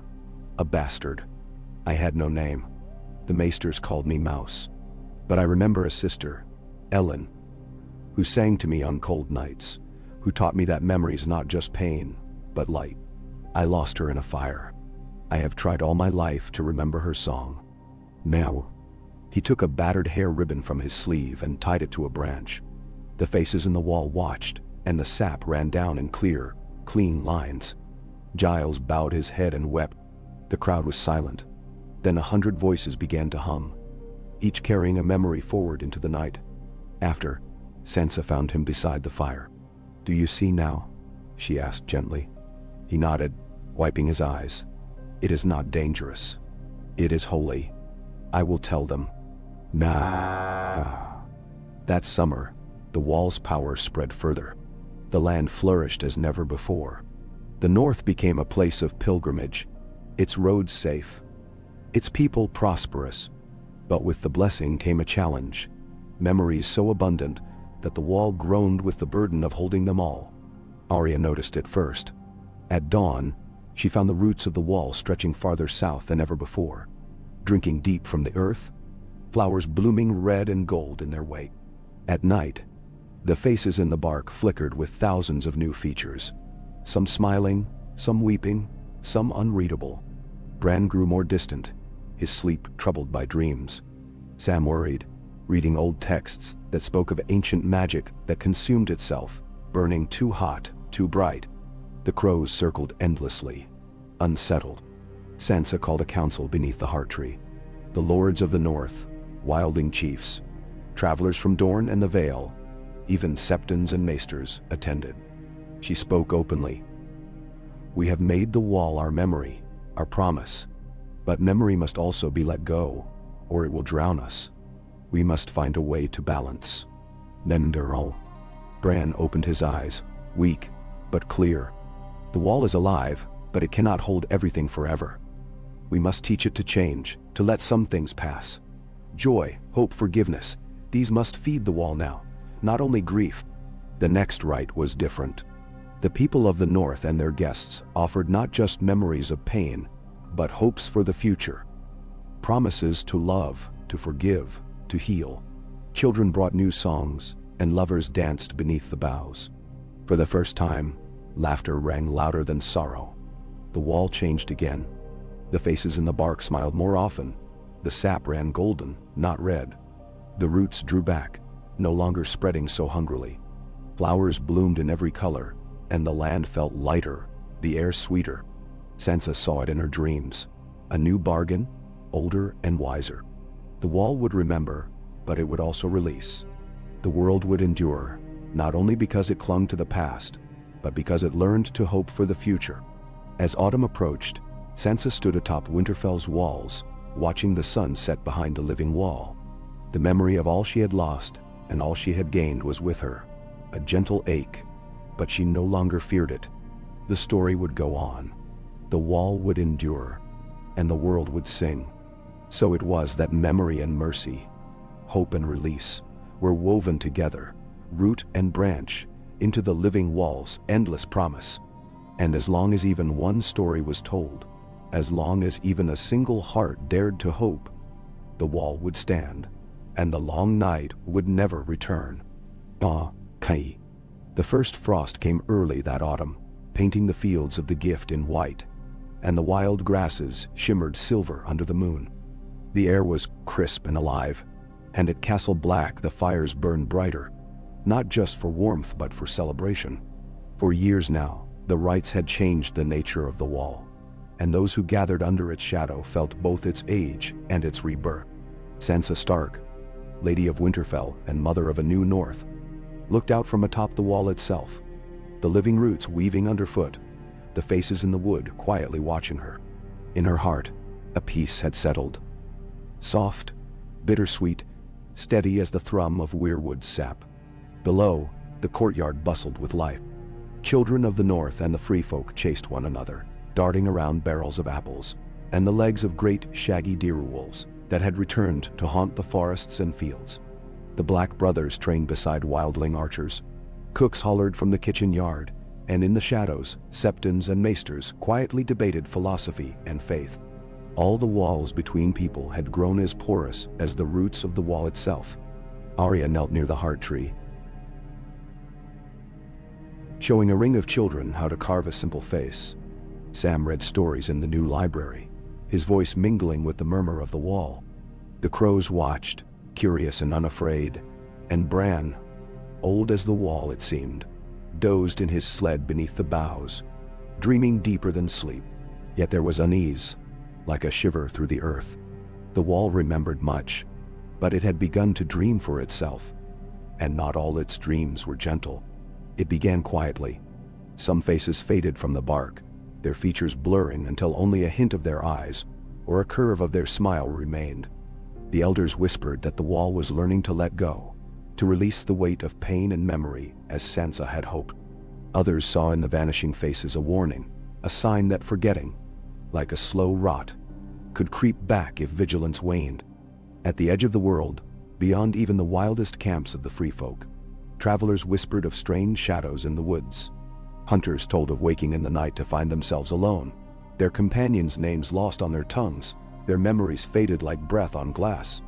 a bastard. I had no name. The maesters called me Mouse. But I remember a sister, Ellen, who sang to me on cold nights, who taught me that memory's not just pain, but light. I lost her in a fire. I have tried all my life to remember her song. Now." He took a battered hair ribbon from his sleeve and tied it to a branch. The faces in the wall watched, and the sap ran down in clear, clean lines. Giles bowed his head and wept. The crowd was silent. Then 100 voices began to hum, each carrying a memory forward into the night. After, Sansa found him beside the fire. "Do you see now?" she asked gently. He nodded, wiping his eyes. "It is not dangerous. It is holy. I will tell them." Nah. That summer, the wall's power spread further. The land flourished as never before. The North became a place of pilgrimage, its roads safe, its people prosperous. But with the blessing came a challenge, memories so abundant that the wall groaned with the burden of holding them all. Arya noticed it first. At dawn, she found the roots of the wall stretching farther south than ever before, drinking deep from the earth, flowers blooming red and gold in their wake. At night, the faces in the bark flickered with thousands of new features, some smiling, some weeping, some unreadable. Bran grew more distant, his sleep troubled by dreams. Sam worried, reading old texts that spoke of ancient magic that consumed itself, burning too hot, too bright. The crows circled endlessly, unsettled. Sansa called a council beneath the heart tree. The lords of the north, wildling chiefs, travelers from Dorne and the Vale, even septons and maesters attended. She spoke openly. "We have made the wall our memory, our promise. But memory must also be let go, or it will drown us. We must find a way to balance." Nenderol. Bran opened his eyes, weak, but clear. "The wall is alive, but it cannot hold everything forever. We must teach it to change, to let some things pass. Joy, hope, forgiveness, these must feed the wall now, not only grief." The next rite was different. The people of the north and their guests offered not just memories of pain, but hopes for the future. Promises to love, to forgive, to heal. Children brought new songs, and lovers danced beneath the boughs. For the first time, laughter rang louder than sorrow. The wall changed again. The faces in the bark smiled more often. The sap ran golden, not red. The roots drew back, no longer spreading so hungrily. Flowers bloomed in every color, and the land felt lighter, the air sweeter. Sansa saw it in her dreams. A new bargain, older and wiser. The wall would remember, but it would also release. The world would endure, not only because it clung to the past, but because it learned to hope for the future. As autumn approached, Sansa stood atop Winterfell's walls, watching the sun set behind the living wall. The memory of all she had lost and all she had gained was with her, a gentle ache, but she no longer feared it. The story would go on. The wall would endure, and the world would sing. So it was that memory and mercy, hope and release, were woven together, root and branch, into the living wall's endless promise. And as long as even one story was told, as long as even a single heart dared to hope, the wall would stand, and the long night would never return. Kai. The first frost came early that autumn, painting the fields of the gift in white, and the wild grasses shimmered silver under the moon. The air was crisp and alive, and at Castle Black the fires burned brighter, not just for warmth but for celebration. For years now, the rites had changed the nature of the wall, and those who gathered under its shadow felt both its age and its rebirth. Sansa Stark, Lady of Winterfell and Mother of a New North, looked out from atop the wall itself, the living roots weaving underfoot, the faces in the wood quietly watching her. In her heart, a peace had settled. Soft, bittersweet, steady as the thrum of Weirwood's sap. Below, the courtyard bustled with life. Children of the north and the free folk chased one another, darting around barrels of apples, and the legs of great shaggy deerwolves that had returned to haunt the forests and fields. The Black brothers trained beside wildling archers. Cooks hollered from the kitchen yard, and in the shadows, septons and maesters quietly debated philosophy and faith. All the walls between people had grown as porous as the roots of the wall itself. Arya knelt near the heart tree, showing a ring of children how to carve a simple face. Sam read stories in the new library, his voice mingling with the murmur of the wall. The crows watched, curious and unafraid, and Bran, old as the wall it seemed, dozed in his sled beneath the boughs, dreaming deeper than sleep. Yet there was unease, like a shiver through the earth. The wall remembered much, but it had begun to dream for itself, and not all its dreams were gentle. It began quietly. Some faces faded from the bark, their features blurring until only a hint of their eyes or a curve of their smile remained. The elders whispered that the wall was learning to let go, to release the weight of pain and memory as Sansa had hoped. Others saw in the vanishing faces a warning, a sign that forgetting, like a slow rot, could creep back if vigilance waned. At the edge of the world, beyond even the wildest camps of the free folk, travelers whispered of strange shadows in the woods. Hunters told of waking in the night to find themselves alone, their companions' names lost on their tongues, their memories faded like breath on glass.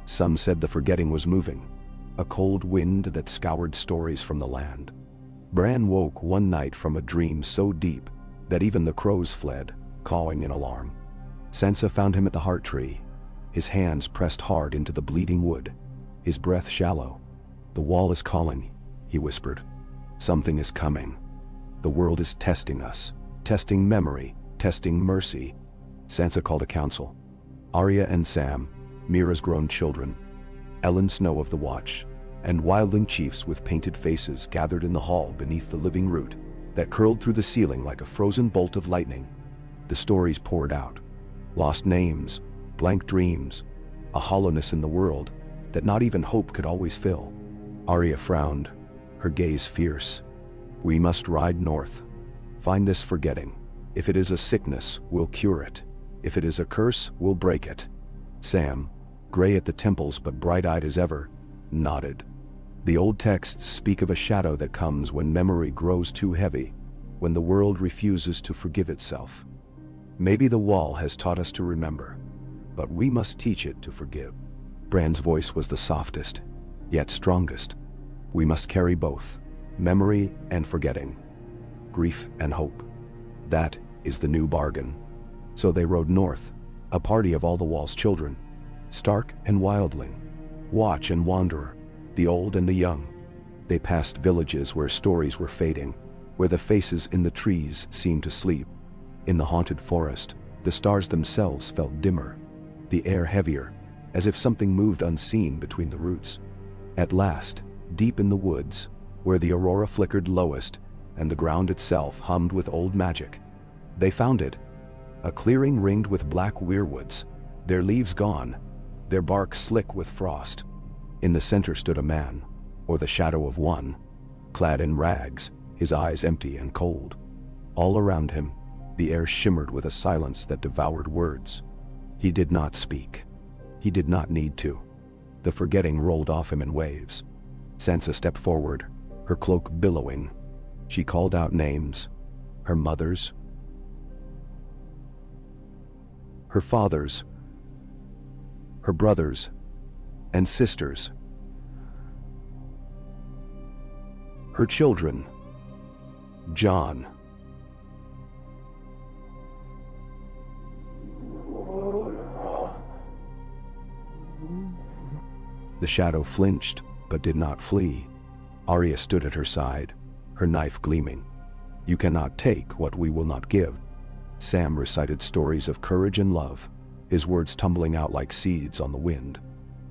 Some said the forgetting was moving, a cold wind that scoured stories from the land. Bran woke one night from a dream so deep that even the crows fled, cawing in alarm. Sansa found him at the heart tree, his hands pressed hard into the bleeding wood, his breath shallow. "The wall is calling," he whispered. "Something is coming. The world is testing us, testing memory, testing mercy." Sansa called a council. Arya and Sam, Mira's grown children, Ellen Snow of the Watch, and wildling chiefs with painted faces gathered in the hall beneath the living root that curled through the ceiling like a frozen bolt of lightning. The stories poured out. Lost names, blank dreams, a hollowness in the world that not even hope could always fill. Arya frowned, her gaze fierce. We must ride north. Find this forgetting. If it is a sickness, we'll cure it. If it is a curse, we'll break it. Sam, gray at the temples but bright-eyed as ever, nodded. The old texts speak of a shadow that comes when memory grows too heavy, when the world refuses to forgive itself. Maybe the wall has taught us to remember, but we must teach it to forgive. Bran's voice was the softest, yet strongest. We must carry both, memory and forgetting, grief and hope. That is the new bargain. So they rode north, a party of all the wall's children, Stark and Wildling, Watch and Wanderer, the old and the young. They passed villages where stories were fading, where the faces in the trees seemed to sleep. In the haunted forest, the stars themselves felt dimmer, the air heavier, as if something moved unseen between the roots. At last, deep in the woods, where the aurora flickered lowest and the ground itself hummed with old magic, they found it. A clearing ringed with black weirwoods, their leaves gone, their bark slick with frost. In the center stood a man, or the shadow of one, clad in rags, his eyes empty and cold. All around him, the air shimmered with a silence that devoured words. He did not speak. He did not need to. The forgetting rolled off him in waves. Sansa stepped forward, her cloak billowing. She called out names, her mother's, her father's, her brothers and sisters, her children, Jon. The shadow flinched, but did not flee. Arya stood at her side, her knife gleaming. You cannot take what we will not give. Sam recited stories of courage and love, his words tumbling out like seeds on the wind.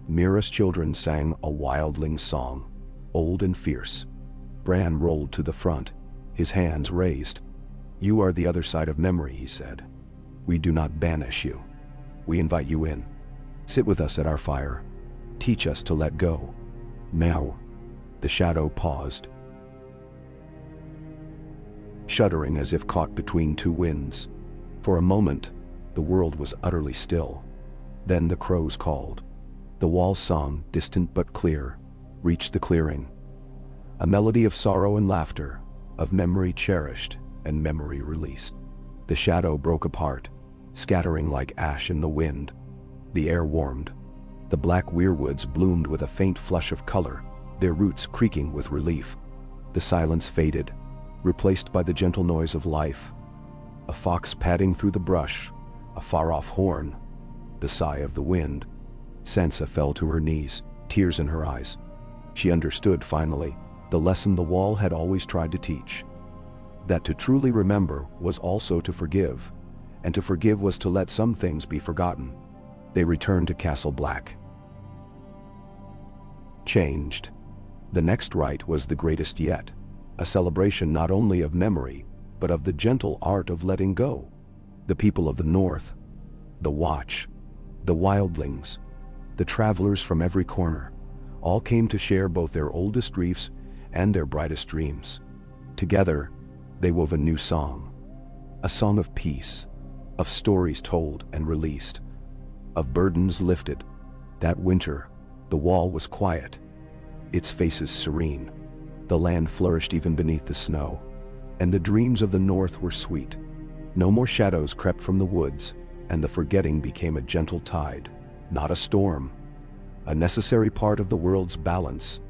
Mira's children sang a wildling song, old and fierce. Bran rolled to the front, his hands raised. You are the other side of memory, he said. We do not banish you. We invite you in. Sit with us at our fire. Teach us to let go. Now. The shadow paused, shuddering as if caught between two winds. For a moment, the world was utterly still. Then the crows called. The wall's song, distant but clear, reached the clearing. A melody of sorrow and laughter, of memory cherished and memory released. The shadow broke apart, scattering like ash in the wind. The air warmed. The black weirwoods bloomed with a faint flush of color, their roots creaking with relief. The silence faded, replaced by the gentle noise of life. A fox padding through the brush, a far-off horn, the sigh of the wind. Sansa fell to her knees, tears in her eyes. She understood, finally, the lesson the wall had always tried to teach. That to truly remember was also to forgive, and to forgive was to let some things be forgotten. They returned to Castle Black. Changed. The next rite was the greatest yet, a celebration not only of memory, but of the gentle art of letting go. The people of the North, the Watch, the Wildlings, the travelers from every corner, all came to share both their oldest griefs and their brightest dreams. Together, they wove a new song, a song of peace, of stories told and released, of burdens lifted. That winter, the wall was quiet, its faces serene. The land flourished even beneath the snow, and the dreams of the North were sweet. No more shadows crept from the woods, and the forgetting became a gentle tide, not a storm, a necessary part of the world's balance.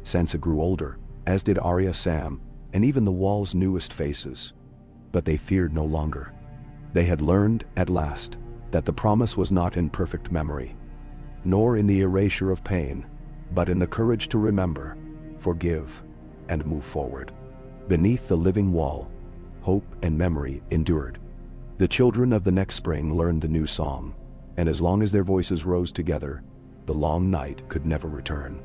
Sansa grew older, as did Arya, Sam, and even the wall's newest faces. But they feared no longer. They had learned, at last, that the promise was not in perfect memory, nor in the erasure of pain, but in the courage to remember, forgive, and move forward. Beneath the living wall, hope and memory endured. The children of the next spring learned the new song, and as long as their voices rose together, the long night could never return.